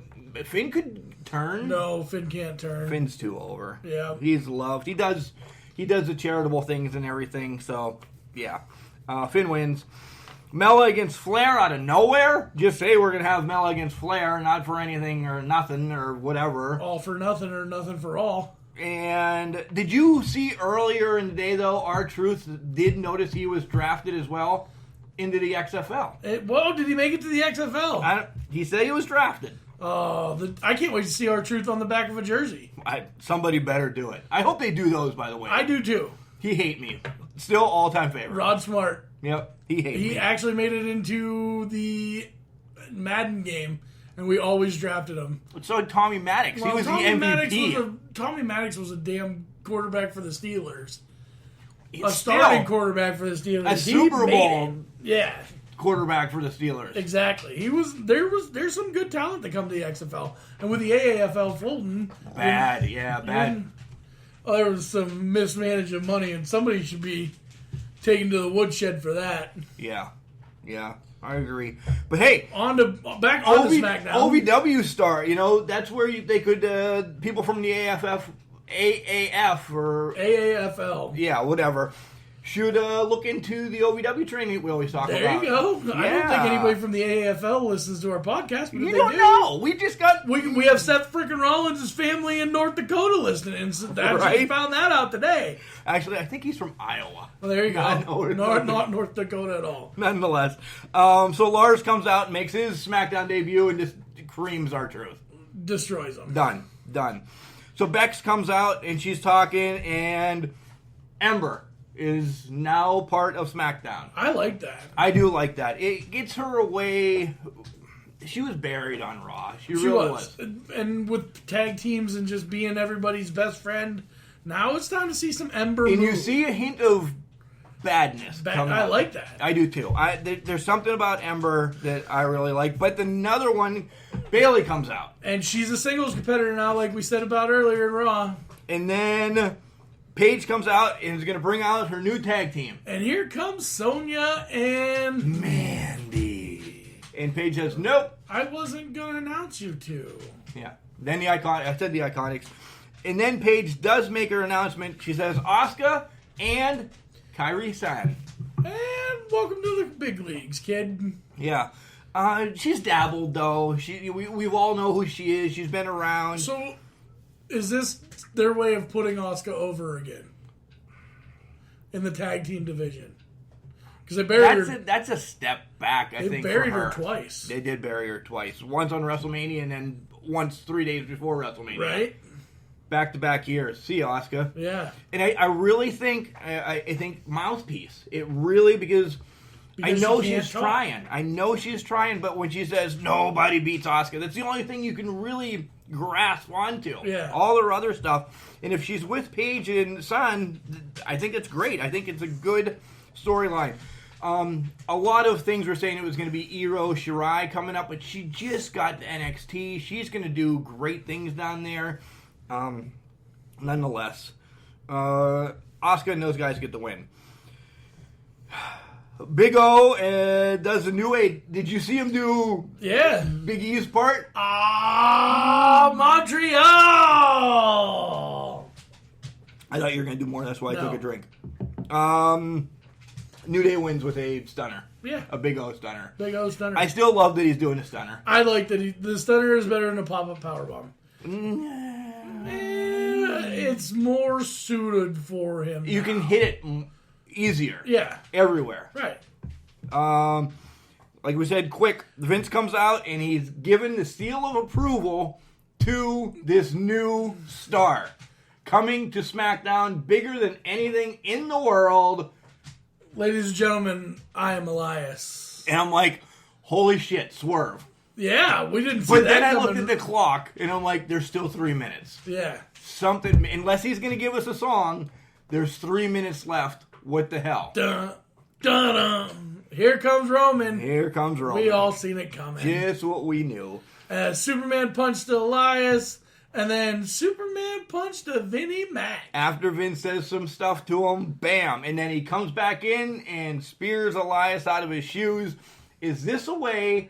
Speaker 3: could turn.
Speaker 2: No, Finn can't turn.
Speaker 3: Finn's too over.
Speaker 2: Yeah.
Speaker 3: He's loved. He does the charitable things and everything, so, yeah. Finn wins. Mella against Flair out of nowhere. Just say we're going to have Mella against Flair, not for anything or nothing or whatever.
Speaker 2: All for nothing or nothing for all.
Speaker 3: And did you see earlier in the day, though, R-Truth did notice he was drafted as well into the XFL?
Speaker 2: Whoa, did he make it to the XFL?
Speaker 3: He said he was drafted.
Speaker 2: I can't wait to see R-Truth on the back of a jersey.
Speaker 3: Somebody better do it. I hope they do those, by the way.
Speaker 2: I do, too.
Speaker 3: He hate me. Still all-time favorite.
Speaker 2: Rod Smart.
Speaker 3: Yep, he hates me.
Speaker 2: He actually made it into the Madden game, and we always drafted him.
Speaker 3: So did Tommy Maddox. He was
Speaker 2: Tommy
Speaker 3: the MVP.
Speaker 2: Tommy Maddox was a damn quarterback for the Steelers.
Speaker 3: Still,
Speaker 2: Starting quarterback for the Steelers.
Speaker 3: A Super Bowl quarterback for the Steelers.
Speaker 2: Exactly. There's some good talent that come to the XFL. And with the AAFL folding...
Speaker 3: Bad.
Speaker 2: There was some mismanagement of money, and somebody should be taken to the woodshed for that.
Speaker 3: Yeah, I agree. But hey,
Speaker 2: back on to SmackDown.
Speaker 3: OVW star, that's where they could people from the AAF or
Speaker 2: AAFL.
Speaker 3: Yeah, whatever. Should look into the OVW training we always talk about.
Speaker 2: There you go. Yeah. I don't think anybody from the AAFL listens to our podcast, but
Speaker 3: you don't know. We just got...
Speaker 2: We have Seth freaking Rollins' family in North Dakota listening, and so we found that out today.
Speaker 3: Actually, I think he's from Iowa.
Speaker 2: Well, there you go. Not North Dakota at all.
Speaker 3: Nonetheless. So Lars comes out and makes his SmackDown debut and just creams R-Truth.
Speaker 2: Destroys him.
Speaker 3: Done. So Bex comes out and she's talking, and Ember is now part of SmackDown.
Speaker 2: I like that.
Speaker 3: I do like that. It gets her away. She was buried on Raw. She really was.
Speaker 2: And with tag teams and just being everybody's best friend, now it's time to see some Ember
Speaker 3: And
Speaker 2: move.
Speaker 3: you see a hint of badness.
Speaker 2: I like that.
Speaker 3: I do too. There's something about Ember that I really like. But another one, Bayley comes out.
Speaker 2: And she's a singles competitor now, like we said about earlier in Raw.
Speaker 3: And then Paige comes out and is going to bring out her new tag team.
Speaker 2: And here comes Sonya and
Speaker 3: Mandy. And Paige says, nope.
Speaker 2: I wasn't going to announce you two.
Speaker 3: Yeah. Then I said the Iconics. And then Paige does make her announcement. She says, Asuka and Kairi San.
Speaker 2: And welcome to the big leagues, kid.
Speaker 3: Yeah. She's dabbled, though. We all know who she is. She's been around.
Speaker 2: So, is this their way of putting Asuka over again in the tag team division? Because they buried her.
Speaker 3: That's a step back, I think.
Speaker 2: They buried
Speaker 3: for
Speaker 2: her twice.
Speaker 3: They did bury her twice. Once on WrestleMania and then once 3 days before WrestleMania.
Speaker 2: Right.
Speaker 3: Back-to-back years. See you, Asuka.
Speaker 2: Yeah.
Speaker 3: And I really think, I think mouthpiece. It really, because I know she's trying. I know she's trying, but when she says nobody beats Asuka, that's the only thing you can really grasp onto.
Speaker 2: Yeah.
Speaker 3: All her other stuff. And if she's with Paige and Son, I think it's great. I think it's a good storyline. A lot of things were saying it was going to be Io Shirai coming up, but she just got to NXT. She's going to do great things down there. Nonetheless, Asuka and those guys get the win. Big O does the New Age. Did you see him do Big E's part?
Speaker 2: Montreal!
Speaker 3: I thought you were going to do more. That's why I took a drink. New Day wins with a stunner.
Speaker 2: Yeah.
Speaker 3: A Big O stunner.
Speaker 2: Big O stunner.
Speaker 3: I still love that he's doing a stunner.
Speaker 2: I like that the stunner is better than a pop-up powerbomb. It's more suited for him.
Speaker 3: You can hit it easier.
Speaker 2: Yeah.
Speaker 3: Everywhere.
Speaker 2: Right.
Speaker 3: Like we said, quick, Vince comes out and he's given the seal of approval to this new star. Coming to SmackDown, bigger than anything in the world.
Speaker 2: Ladies and gentlemen, I am Elias.
Speaker 3: And I'm like, holy shit, Swerve.
Speaker 2: Yeah, we didn't see
Speaker 3: But
Speaker 2: that
Speaker 3: then I
Speaker 2: coming.
Speaker 3: looked at the clock and I'm like, there's still 3 minutes.
Speaker 2: Yeah.
Speaker 3: Something, unless he's going to give us a song, there's 3 minutes left. What the hell?
Speaker 2: Dun, dun, dun. Here comes Roman.
Speaker 3: Here comes Roman.
Speaker 2: We all seen it coming.
Speaker 3: Just what we knew.
Speaker 2: Superman punched Elias, and then Superman punched Vinnie Mac.
Speaker 3: After Vince says some stuff to him, bam. And then he comes back in and spears Elias out of his shoes. Is this a way...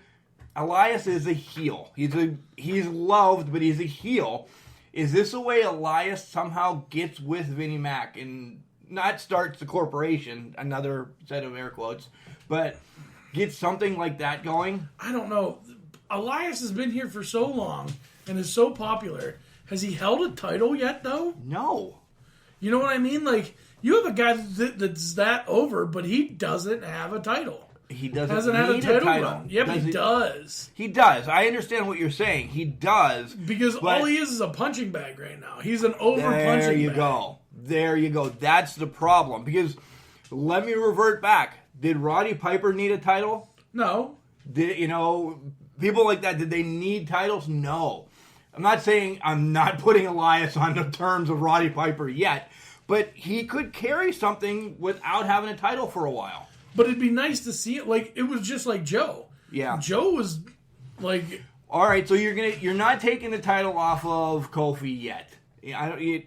Speaker 3: Elias is a heel. He's loved, but he's a heel. Is this a way Elias somehow gets with Vinnie Mac and not starts the corporation, another set of air quotes, but gets something like that going?
Speaker 2: I don't know. Elias has been here for so long and is so popular. Has he held a title yet, though?
Speaker 3: No.
Speaker 2: You know what I mean? Like, you have a guy that's that over, but he doesn't have a title.
Speaker 3: He doesn't
Speaker 2: Hasn't had
Speaker 3: need
Speaker 2: a title
Speaker 3: run.
Speaker 2: run. Yeah, but he does.
Speaker 3: He does. I understand what you're saying. He does.
Speaker 2: Because
Speaker 3: but
Speaker 2: all he is a punching bag right now. He's an over punching bag.
Speaker 3: There you go. There you go. That's the problem. Because let me revert back. Did Roddy Piper need a title?
Speaker 2: No.
Speaker 3: Did people like that, did they need titles? No. I'm not saying I'm not putting Elias on the terms of Roddy Piper yet, but he could carry something without having a title for a while.
Speaker 2: But it'd be nice to see it. Like, it was just like Joe.
Speaker 3: Yeah.
Speaker 2: Joe was like...
Speaker 3: All right, so you're not taking the title off of Kofi yet.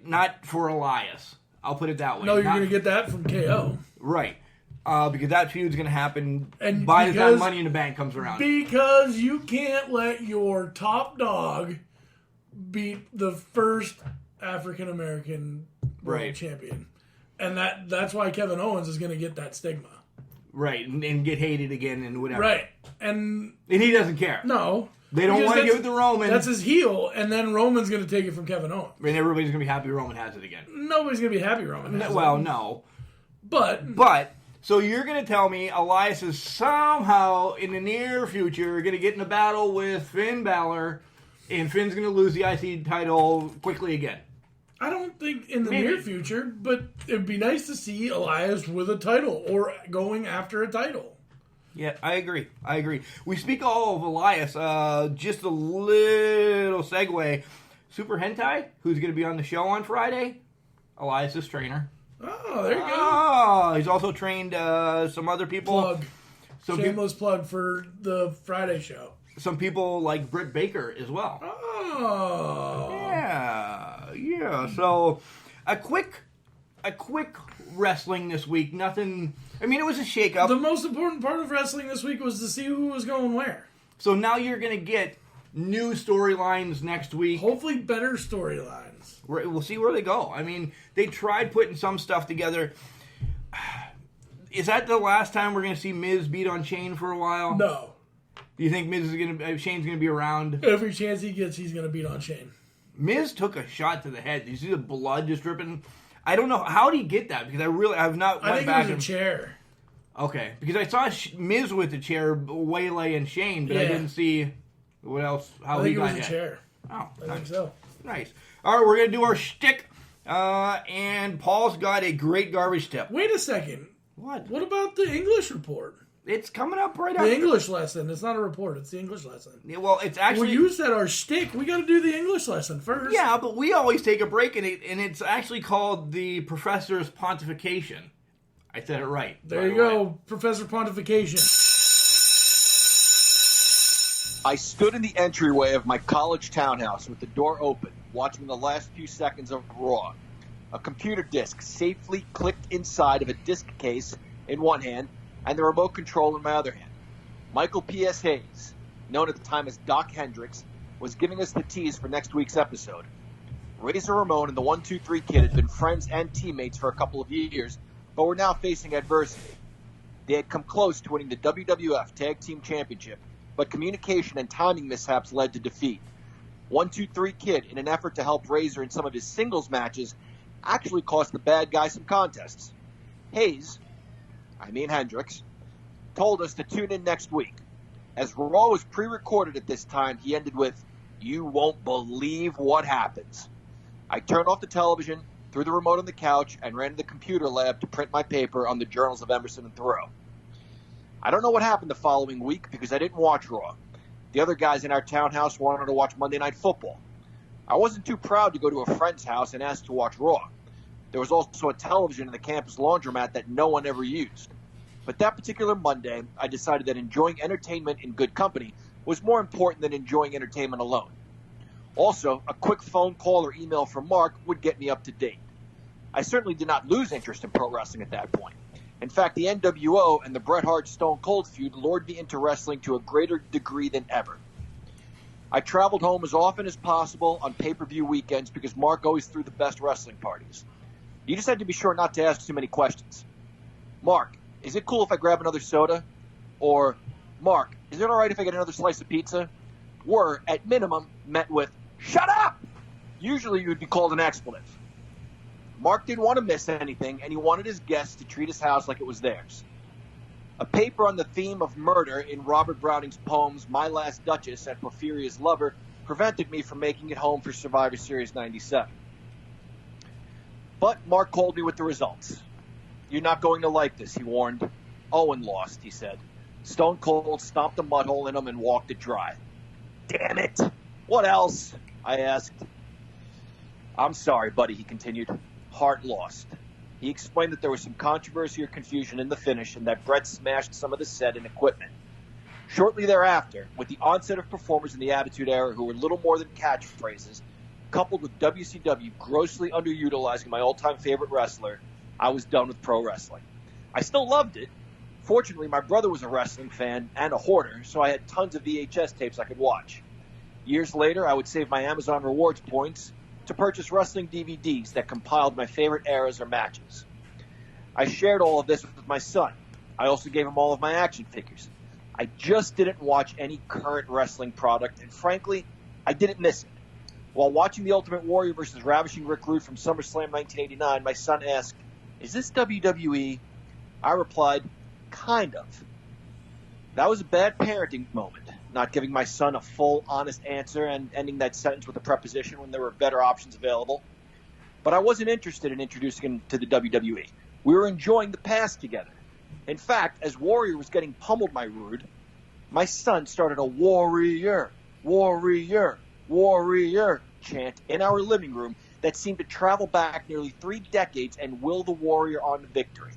Speaker 3: Not for Elias. I'll put it that way.
Speaker 2: No, you're going to get that from KO.
Speaker 3: Right. Because that feud's going to happen
Speaker 2: and
Speaker 3: by the time Money in the Bank comes around.
Speaker 2: Because you can't let your top dog beat the first African-American world champion. And that's why Kevin Owens is going to get that stigma.
Speaker 3: Right, and get hated again and whatever.
Speaker 2: Right. And
Speaker 3: he doesn't care.
Speaker 2: No.
Speaker 3: They don't want to give it to Roman.
Speaker 2: That's his heel, and then Roman's going to take it from Kevin Owens.
Speaker 3: And everybody's going to be happy Roman has it again.
Speaker 2: Nobody's going to be happy Roman has it.
Speaker 3: Well, no.
Speaker 2: But,
Speaker 3: so you're going to tell me Elias is somehow, in the near future, going to get in a battle with Finn Balor, and Finn's going to lose the IC title quickly again.
Speaker 2: I don't think in the near future, but it'd be nice to see Elias with a title or going after a title.
Speaker 3: Yeah, I agree. We speak all of Elias. Just a little segue. Super Hentai, who's going to be on the show on Friday? Elias' trainer.
Speaker 2: Oh, there you go.
Speaker 3: Oh, he's also trained some other people.
Speaker 2: Shameless plug for the Friday show.
Speaker 3: Some people like Britt Baker as well.
Speaker 2: Oh.
Speaker 3: Yeah. So, a quick wrestling this week. Nothing. I mean, it was a shakeup.
Speaker 2: The most important part of wrestling this week was to see who was going where.
Speaker 3: So now you're going to get new storylines next week.
Speaker 2: Hopefully, better storylines.
Speaker 3: We'll see where they go. I mean, they tried putting some stuff together. Is that the last time we're going to see Miz beat on Shane for a while?
Speaker 2: No.
Speaker 3: Do you think Shane's going to be around?
Speaker 2: Every chance he gets, he's going to beat on Shane.
Speaker 3: Miz took a shot to the head. Did you see the blood just dripping? I don't know. How did he get that? Because I've not went back.
Speaker 2: I think it was a chair.
Speaker 3: Okay. Because I saw Miz with the chair waylaying Shane, but I didn't see what else, how he got hit.
Speaker 2: I think it was a chair.
Speaker 3: Oh,
Speaker 2: I think so.
Speaker 3: Nice. All right, we're going to do our shtick. And Paul's got a great garbage tip.
Speaker 2: Wait a second.
Speaker 3: What?
Speaker 2: What about the English report?
Speaker 3: It's coming up right after.
Speaker 2: The English lesson. It's not a report. It's the English lesson.
Speaker 3: Yeah, well, it's actually...
Speaker 2: Well, you said our shtick. We got to do the English lesson first.
Speaker 3: Yeah, but we always take a break, and it's actually called the Professor's Pontification. I said it right.
Speaker 2: There you go. Professor Pontification.
Speaker 5: I stood in the entryway of my college townhouse with the door open, watching the last few seconds of Raw. A computer disc safely clicked inside of a disc case in one hand, and the remote control in my other hand. Michael P.S. Hayes, known at the time as Doc Hendricks, was giving us the tease for next week's episode. Razor Ramon and the 1-2-3 Kid had been friends and teammates for a couple of years, but were now facing adversity. They had come close to winning the WWF Tag Team Championship, but communication and timing mishaps led to defeat. 1-2-3 Kid, in an effort to help Razor in some of his singles matches, actually cost the bad guy some contests. Hendricks, told us to tune in next week. As Raw was pre-recorded at this time, he ended with, "You won't believe what happens." I turned off the television, threw the remote on the couch, and ran to the computer lab to print my paper on the journals of Emerson and Thoreau. I don't know what happened the following week because I didn't watch Raw. The other guys in our townhouse wanted to watch Monday Night Football. I wasn't too proud to go to a friend's house and ask to watch Raw. There was also a television in the campus laundromat that no one ever used. But that particular Monday, I decided that enjoying entertainment in good company was more important than enjoying entertainment alone. Also, a quick phone call or email from Mark would get me up to date. I certainly did not lose interest in pro wrestling at that point. In fact, the NWO and the Bret Hart-Stone Cold feud lured me into wrestling to a greater degree than ever. I traveled home as often as possible on pay-per-view weekends because Mark always threw the best wrestling parties. You just had to be sure not to ask too many questions. "Mark, is it cool if I grab another soda?" Or, "Mark, is it all right if I get another slice of pizza?" Were, at minimum, met with, "Shut up!" Usually you would be called an expletive. Mark didn't want to miss anything, and he wanted his guests to treat his house like it was theirs. A paper on the theme of murder in Robert Browning's poems My Last Duchess and Porphyria's Lover prevented me from making it home for Survivor Series 97. But Mark called me with the results. "You're not going to like this," he warned. "Owen lost," he said. Stone Cold stomped a mud hole in him and walked it dry. "Damn it! What else?" I asked. "I'm sorry, buddy," he continued. "Hart lost." He explained that there was some controversy or confusion in the finish and that Bret smashed some of the set and equipment. Shortly thereafter, with the onset of performers in the Attitude Era who were little more than catchphrases, coupled with WCW grossly underutilizing my all-time favorite wrestler, I was done with pro wrestling. I still loved it. Fortunately, my brother was a wrestling fan and a hoarder, so I had tons of VHS tapes I could watch. Years later, I would save my Amazon Rewards points to purchase wrestling DVDs that compiled my favorite eras or matches. I shared all of this with my son. I also gave him all of my action figures. I just didn't watch any current wrestling product, and frankly, I didn't miss it. While watching The Ultimate Warrior vs. Ravishing Rick Rude from SummerSlam 1989, my son asked, "Is this WWE?" I replied, "Kind of." That was a bad parenting moment, not giving my son a full, honest answer and ending that sentence with a preposition when there were better options available. But I wasn't interested in introducing him to the WWE. We were enjoying the past together. In fact, as Warrior was getting pummeled by Rude, my son started a "Warrior, Warrior, Warrior" chant in our living room that seemed to travel back nearly 3 decades and will the Warrior on to victory.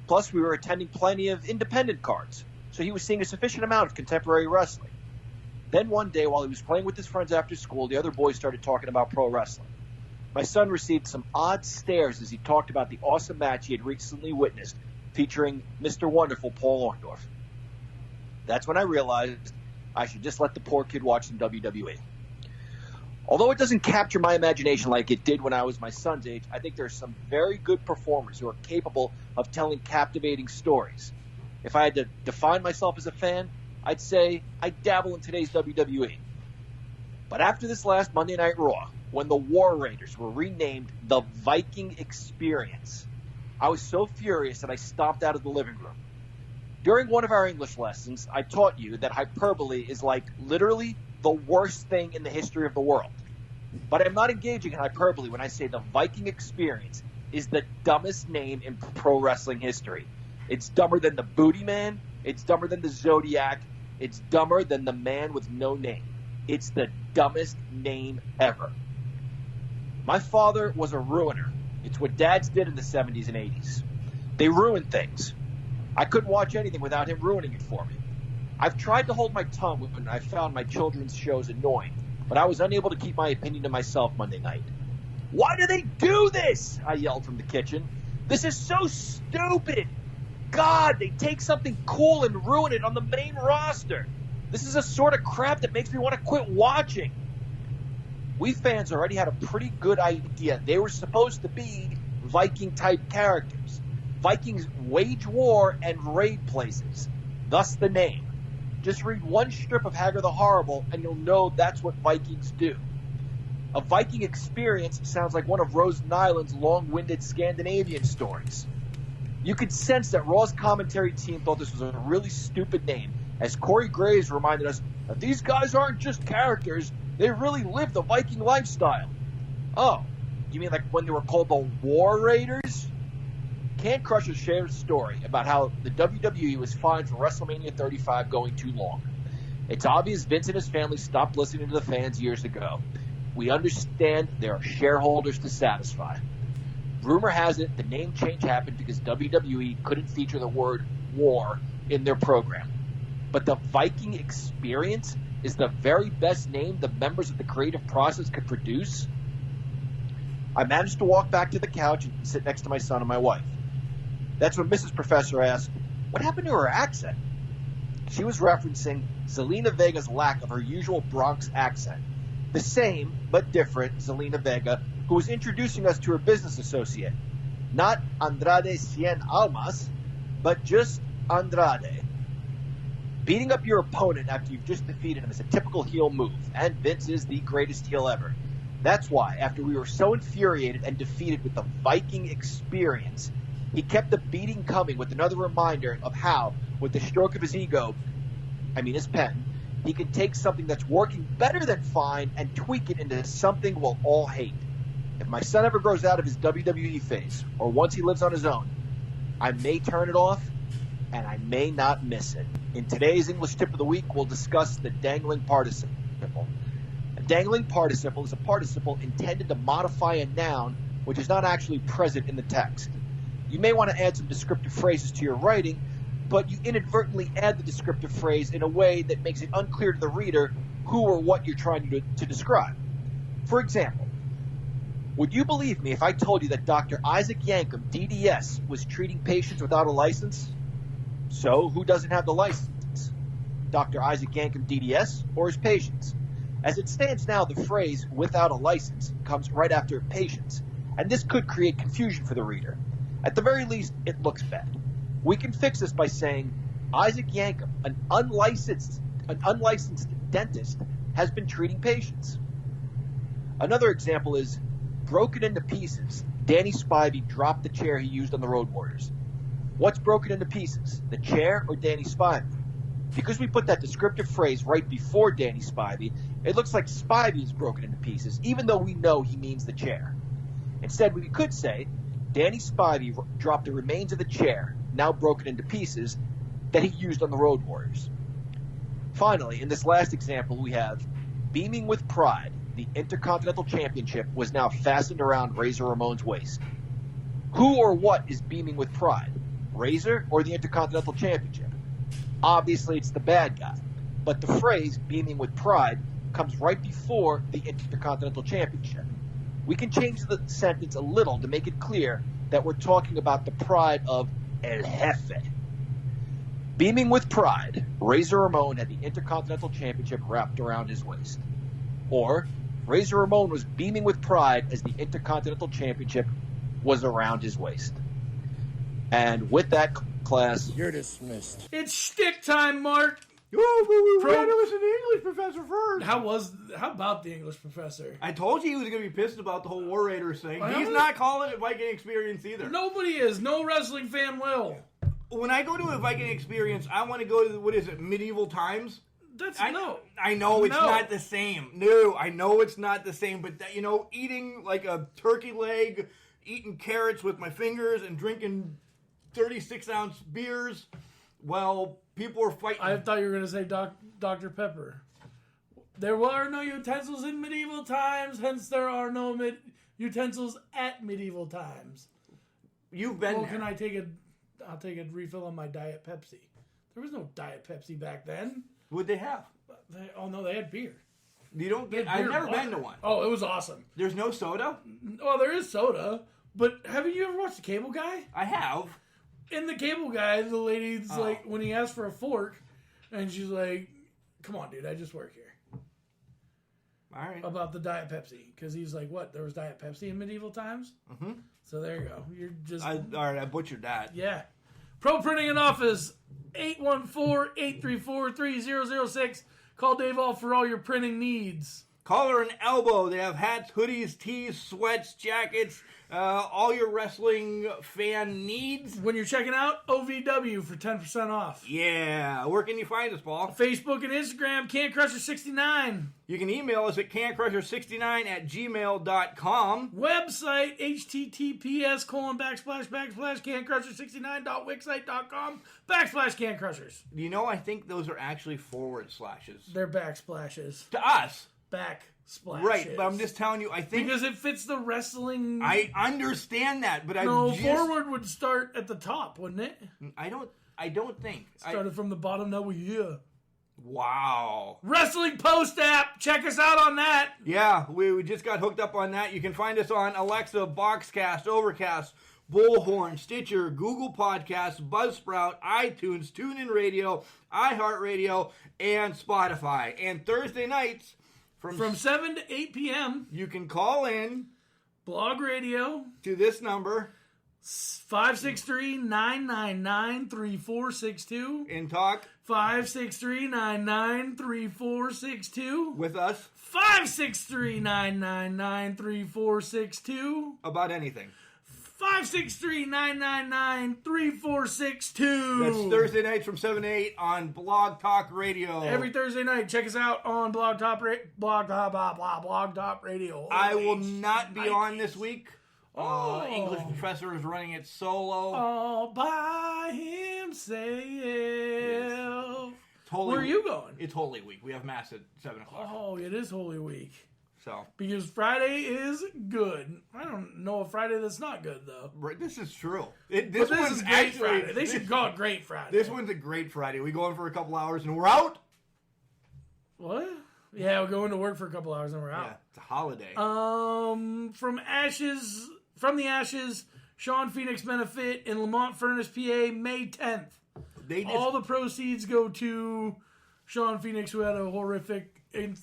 Speaker 5: Plus, we were attending plenty of independent cards, so he was seeing a sufficient amount of contemporary wrestling. Then one day, while he was playing with his friends after school, the other boys started talking about pro wrestling. My son received some odd stares as he talked about the awesome match he had recently witnessed, featuring Mr. Wonderful Paul Orndorff. That's when I realized I should just let the poor kid watch some WWE. Although it doesn't capture my imagination like it did when I was my son's age, I think there are some very good performers who are capable of telling captivating stories. If I had to define myself as a fan, I'd say I dabble in today's WWE. But after this last Monday Night Raw, when the War Raiders were renamed the Viking Experience, I was so furious that I stomped out of the living room. During one of our English lessons, I taught you that hyperbole is like literally the worst thing in the history of the world. But I'm not engaging in hyperbole when I say the Viking Experience is the dumbest name in pro wrestling history. It's dumber than the Booty Man. It's dumber than the Zodiac. It's dumber than the Man with No Name. It's the dumbest name ever. My father was a ruiner. It's what dads did in the 70s and 80s. They ruined things. I couldn't watch anything without him ruining it for me. I've tried to hold my tongue when I found my children's shows annoying, but I was unable to keep my opinion to myself Monday night. "Why do they do this?" I yelled from the kitchen. "This is so stupid. God, they take something cool and ruin it on the main roster. This is a sort of crap that makes me want to quit watching." We fans already had a pretty good idea they were supposed to be Viking-type characters. Vikings wage war and raid places, thus the name. Just read one strip of Hagar the Horrible and you'll know that's what Vikings do. A Viking experience sounds like one of Rose Nyland's long-winded Scandinavian stories. You could sense that Raw's commentary team thought this was a really stupid name, as Corey Graves reminded us that these guys aren't just characters, they really live the Viking lifestyle. Oh, you mean like when they were called the War Raiders? Can Crusher shares a story about how the WWE was fined for WrestleMania 35 going too long. It's obvious Vince and his family stopped listening to the fans years ago. We understand there are shareholders to satisfy. Rumor has it the name change happened because WWE couldn't feature the word war in their program. But the Viking experience is the very best name the members of the creative process could produce. I managed to walk back to the couch and sit next to my son and my wife. That's when Mrs. Professor asked, "What happened to her accent?" She was referencing Zelina Vega's lack of her usual Bronx accent. The same, but different, Zelina Vega, who was introducing us to her business associate. Not Andrade Cien Almas, but just Andrade. Beating up your opponent after you've just defeated him is a typical heel move, and Vince is the greatest heel ever. That's why, after we were so infuriated and defeated with the Viking experience, he kept the beating coming with another reminder of how, with the stroke of his ego, his pen, he can take something that's working better than fine and tweak it into something we'll all hate. If my son ever grows out of his WWE phase, or once he lives on his own, I may turn it off, and I may not miss it. In today's English Tip of the Week, we'll discuss the dangling participle. A dangling participle is a participle intended to modify a noun which is not actually present in the text. You may want to add some descriptive phrases to your writing, but you inadvertently add the descriptive phrase in a way that makes it unclear to the reader who or what you're trying to describe. For example, would you believe me if I told you that Dr. Isaac Yankem, DDS, was treating patients without a license? So, who doesn't have the license? Dr. Isaac Yankem, DDS, or his patients? As it stands now, the phrase without a license comes right after patients, and this could create confusion for the reader. At the very least, it looks bad. We can fix this by saying Isaac Yankem, an unlicensed dentist, has been treating patients. Another example is broken into pieces. Danny Spivey dropped the chair he used on the Road Warriors. What's broken into pieces, the chair or Danny Spivey? Because we put that descriptive phrase right before Danny Spivey, it looks like Spivey is broken into pieces, even though we know he means the chair. Instead, we could say Danny Spivey dropped the remains of the chair, now broken into pieces, that he used on the Road Warriors. Finally, in this last example, we have beaming with pride. The Intercontinental Championship was now fastened around Razor Ramon's waist. Who or what is beaming with pride? Razor or the Intercontinental Championship? Obviously, it's the bad guy. But the phrase beaming with pride comes right before the Intercontinental Championship. We can change the sentence a little to make it clear that we're talking about the pride of El Jefe. Beaming with pride, Razor Ramon had the Intercontinental Championship wrapped around his waist. Or, Razor Ramon was beaming with pride as the Intercontinental Championship was around his waist. And with that, class,
Speaker 6: You're dismissed.
Speaker 2: It's shtick time, Mark.
Speaker 3: We had to listen to the English professor first.
Speaker 2: How about the English professor?
Speaker 3: I told you he was going to be pissed about the whole War Raiders thing.
Speaker 2: Well,
Speaker 3: He's not calling it Viking Experience either.
Speaker 2: Nobody is. No wrestling fan will.
Speaker 3: When I go to a Viking Experience, I want to go to, what is it, medieval times? I know it's not the same. No, I know it's not the same. But, eating like a turkey leg, eating carrots with my fingers and drinking 36-ounce beers, well, people are fighting.
Speaker 2: I thought you were going to say Dr. Pepper. There were no utensils in medieval times, hence there are no utensils at medieval times.
Speaker 3: You've been there.
Speaker 2: I'll take a refill on my Diet Pepsi. There was no Diet Pepsi back then.
Speaker 3: What'd they have?
Speaker 2: They had beer.
Speaker 3: You don't get. I've never been to one.
Speaker 2: Oh, it was awesome.
Speaker 3: There's no soda?
Speaker 2: Oh, there is soda, but haven't you ever watched The Cable Guy?
Speaker 3: I have.
Speaker 2: In The Cable Guy, the lady's like, when he asks for a fork, and she's like, "Come on, dude, I just work here."
Speaker 3: All right.
Speaker 2: about the Diet Pepsi because he's like, what? There was Diet Pepsi in medieval times? Mm-hmm. So there you go. You're just...
Speaker 3: all right, I butchered that.
Speaker 2: Yeah. Pro Printing and Office, 814-834-3006. Call Dave All for all your printing needs.
Speaker 3: Collar and Elbow. They have hats, hoodies, tees, sweats, jackets, all your wrestling fan needs.
Speaker 2: When you're checking out, OVW for 10% off.
Speaker 3: Yeah. Where can you find us, Paul?
Speaker 2: Facebook and Instagram, CanCrusher69.
Speaker 3: You can email us at cancrusher69@gmail.com.
Speaker 2: Website, https://cancrusher69.wixsite.com/cancrushers.
Speaker 3: You know, I think those are actually forward slashes.
Speaker 2: They're backsplashes.
Speaker 3: To us.
Speaker 2: Backsplashes.
Speaker 3: Right, but I'm just telling you, I think...
Speaker 2: Because it fits the wrestling...
Speaker 3: I understand that, but
Speaker 2: forward would start at the top, wouldn't it?
Speaker 3: I don't think.
Speaker 2: Started from the bottom, now we're here.
Speaker 3: Wow.
Speaker 2: Wrestling Post app. Check us out on that.
Speaker 3: Yeah, we just got hooked up on that. You can find us on Alexa, Boxcast, Overcast, Bullhorn, Stitcher, Google Podcasts, Buzzsprout, iTunes, TuneIn Radio, iHeartRadio, and Spotify. And Thursday nights
Speaker 2: from 7 to 8 p.m.
Speaker 3: you can call in
Speaker 2: Blog Radio
Speaker 3: to this number
Speaker 2: 563-999-3462
Speaker 3: and talk
Speaker 2: 563-999-3462
Speaker 3: with us
Speaker 2: 563-999-3462
Speaker 3: about anything.
Speaker 2: 563-999-3462.
Speaker 3: That's Thursday nights from 7 to 8 on Blog Talk Radio.
Speaker 2: Every Thursday night. Check us out on Blog Talk Radio.
Speaker 3: I will not be on this week.
Speaker 2: Oh.
Speaker 3: English professor is running it solo.
Speaker 2: All by himself.
Speaker 3: Yes.
Speaker 2: Where are you going?
Speaker 3: It's Holy Week. We have Mass at 7 o'clock.
Speaker 2: Oh, it is Holy Week.
Speaker 3: So
Speaker 2: Because Friday is good. I don't know a Friday that's not good, though.
Speaker 3: right, this is true.
Speaker 2: This is great Friday. They should call it Great Friday.
Speaker 3: This one's a great Friday. We go in for a couple hours and we're out.
Speaker 2: What? Yeah, we're going to work for a couple hours and we're
Speaker 3: Yeah,
Speaker 2: out.
Speaker 3: it's a holiday.
Speaker 2: From the Ashes, Sean Phoenix benefit in Lamont Furnace, PA, May 10th. All the proceeds go to Sean Phoenix, who had a horrific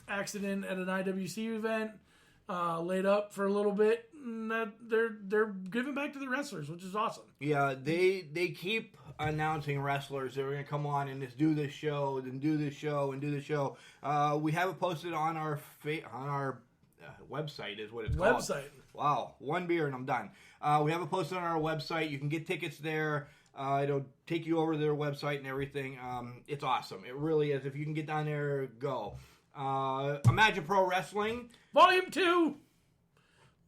Speaker 2: accident at an IWC event, laid up for a little bit. And they're giving back to the wrestlers, which is awesome.
Speaker 3: Yeah, they keep announcing wrestlers that are going to come on and just do this show, and do this show, and do this show. We have it posted on our website, is what it's called.
Speaker 2: Website.
Speaker 3: Wow, one beer and I'm done. We have it posted on our website. You can get tickets there. It'll take you over to their website and everything. It's awesome. It really is. If you can get down there, go. Imagine Pro Wrestling.
Speaker 2: Volume 2.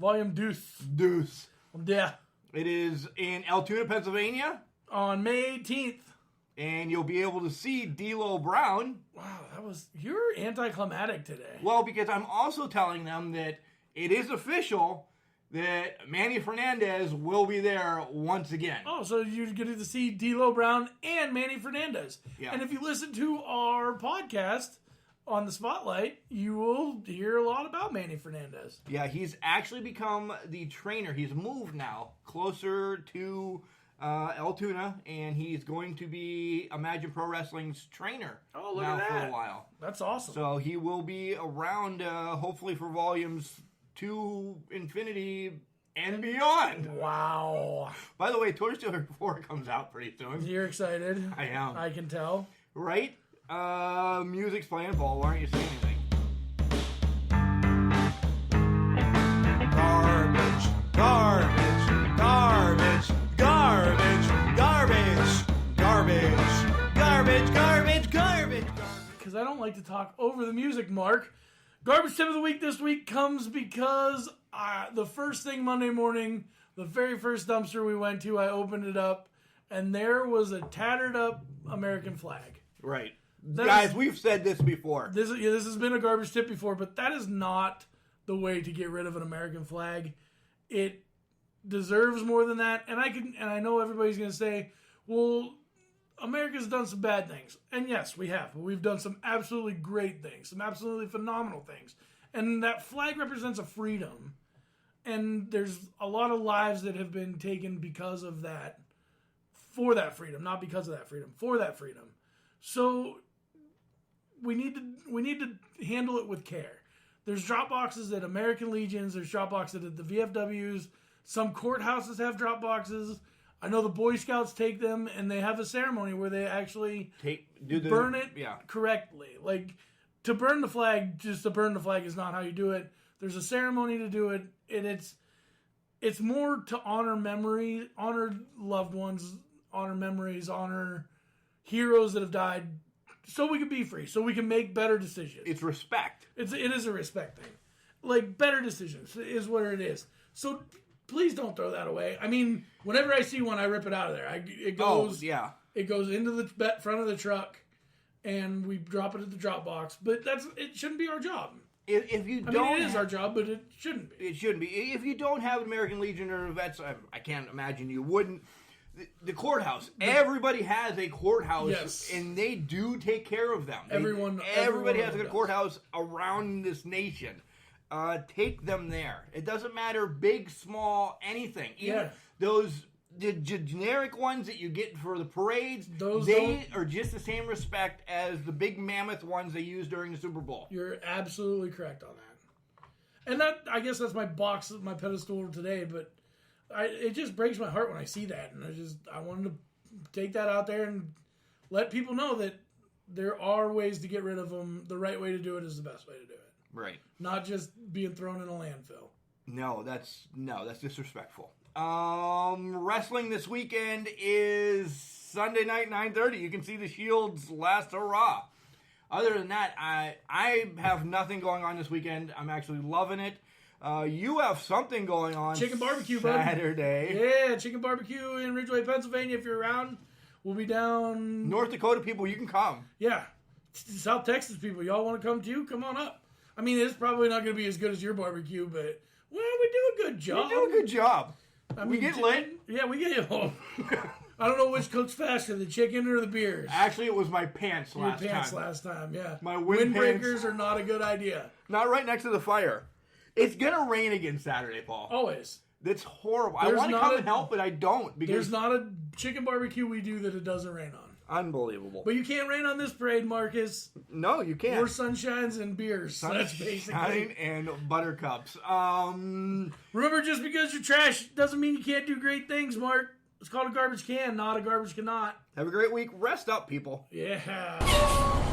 Speaker 2: Volume Deuce. Yeah.
Speaker 3: It is in Altoona, Pennsylvania.
Speaker 2: On May 18th.
Speaker 3: And you'll be able to see D'Lo Brown.
Speaker 2: Wow, you're anticlimactic today.
Speaker 3: Well, because I'm also telling them that it is official that Manny Fernandez will be there once again.
Speaker 2: Oh, so you're getting to see D'Lo Brown and Manny Fernandez.
Speaker 3: Yeah.
Speaker 2: And if you listen to our podcast on the Spotlight, you will hear a lot about Manny Fernandez.
Speaker 3: Yeah, he's actually become the trainer. He's moved now closer to Altoona, and he's going to be Imagine Pro Wrestling's trainer now for a while.
Speaker 2: That's awesome.
Speaker 3: So he will be around, hopefully, for volumes 2 Infinity and beyond.
Speaker 2: Wow.
Speaker 3: By the way, Toy Story 4 comes out pretty soon.
Speaker 2: You're excited.
Speaker 3: I am.
Speaker 2: I can tell.
Speaker 3: Right? Music's playing, Paul. Why aren't you saying anything?
Speaker 6: Garbage, garbage, garbage, garbage, garbage, garbage, garbage, garbage, garbage.
Speaker 2: Because I don't like to talk over the music, Mark. Garbage tip of the week this week comes because the first thing Monday morning, the very first dumpster we went to, I opened it up, and there was a tattered up American flag.
Speaker 3: Right. Guys, we've said this before.
Speaker 2: This has been a garbage tip before, but that is not the way to get rid of an American flag. It deserves more than that. And I know everybody's going to say, well, America's done some bad things. And yes, we have. But we've done some absolutely great things, some absolutely phenomenal things. And that flag represents a freedom. And there's a lot of lives that have been taken because of that, for that freedom, not because of that freedom, for that freedom. So we need to handle it with care. There's drop boxes at American Legions. There's drop boxes at the VFWs. Some courthouses have drop boxes. I know the Boy Scouts take them, and they have a ceremony where they actually burn it correctly. Like, to burn the flag, just to burn the flag is not how you do it. There's a ceremony to do it, and it's more to honor memory, honor loved ones, honor memories, honor heroes that have died, so we can be free, so we can make better decisions.
Speaker 3: It's respect.
Speaker 2: It is a respect thing. Like, better decisions is what it is. So please don't throw that away. I mean, whenever I see one, I rip it out of there. It goes into the front of the truck, and we drop it at the drop box. But it shouldn't be our job.
Speaker 3: If you don't,
Speaker 2: it is our job, but it shouldn't be.
Speaker 3: It shouldn't be. If you don't have an American Legion or vets, I can't imagine you wouldn't. The courthouse. Everybody has a courthouse, and they do take care of them. Everybody has a courthouse around this nation. Take them there. It doesn't matter, big, small, anything. Even the generic ones that you get for the parades, they are just the same respect as the big mammoth ones they use during the Super Bowl.
Speaker 2: You're absolutely correct on that. And I guess that's my pedestal today, but it just breaks my heart when I see that. And I wanted to take that out there and let people know that there are ways to get rid of them. The right way to do it is the best way to do it.
Speaker 3: Right.
Speaker 2: Not just being thrown in a landfill.
Speaker 3: No, that's disrespectful. Wrestling this weekend is Sunday night, 9:30. You can see the Shield's last hurrah. Other than that, I have nothing going on this weekend. I'm actually loving it. You have something going on.
Speaker 2: Chicken barbecue,
Speaker 3: Saturday.
Speaker 2: Buddy. Yeah, chicken barbecue in Ridgeway, Pennsylvania. If you're around, we'll be down.
Speaker 3: North Dakota people, you can come.
Speaker 2: Yeah. South Texas people, y'all want to come too? Come on up. I mean, it's probably not going to be as good as your barbecue, but, well, we do a good job.
Speaker 3: We do a good job. We get lit.
Speaker 2: Yeah, we get home. I don't know which cooks faster, the chicken or the beers.
Speaker 3: Actually, it was my pants last time.
Speaker 2: Your pants last time, yeah.
Speaker 3: My
Speaker 2: windbreakers are not a good idea.
Speaker 3: Not right next to the fire. It's going to rain again Saturday, Paul.
Speaker 2: Always.
Speaker 3: That's horrible. I want to come and help, but I don't.
Speaker 2: There's not a chicken barbecue we do that it doesn't rain on.
Speaker 3: Unbelievable.
Speaker 2: But you can't rain on this parade, Marcus.
Speaker 3: No, you can't.
Speaker 2: More sunshines and beers. That's basically.
Speaker 3: And buttercups.
Speaker 2: Remember, just because you're trash doesn't mean you can't do great things, Mark. It's called a garbage can, not a garbage cannot.
Speaker 3: Have a great week. Rest up, people.
Speaker 2: Yeah.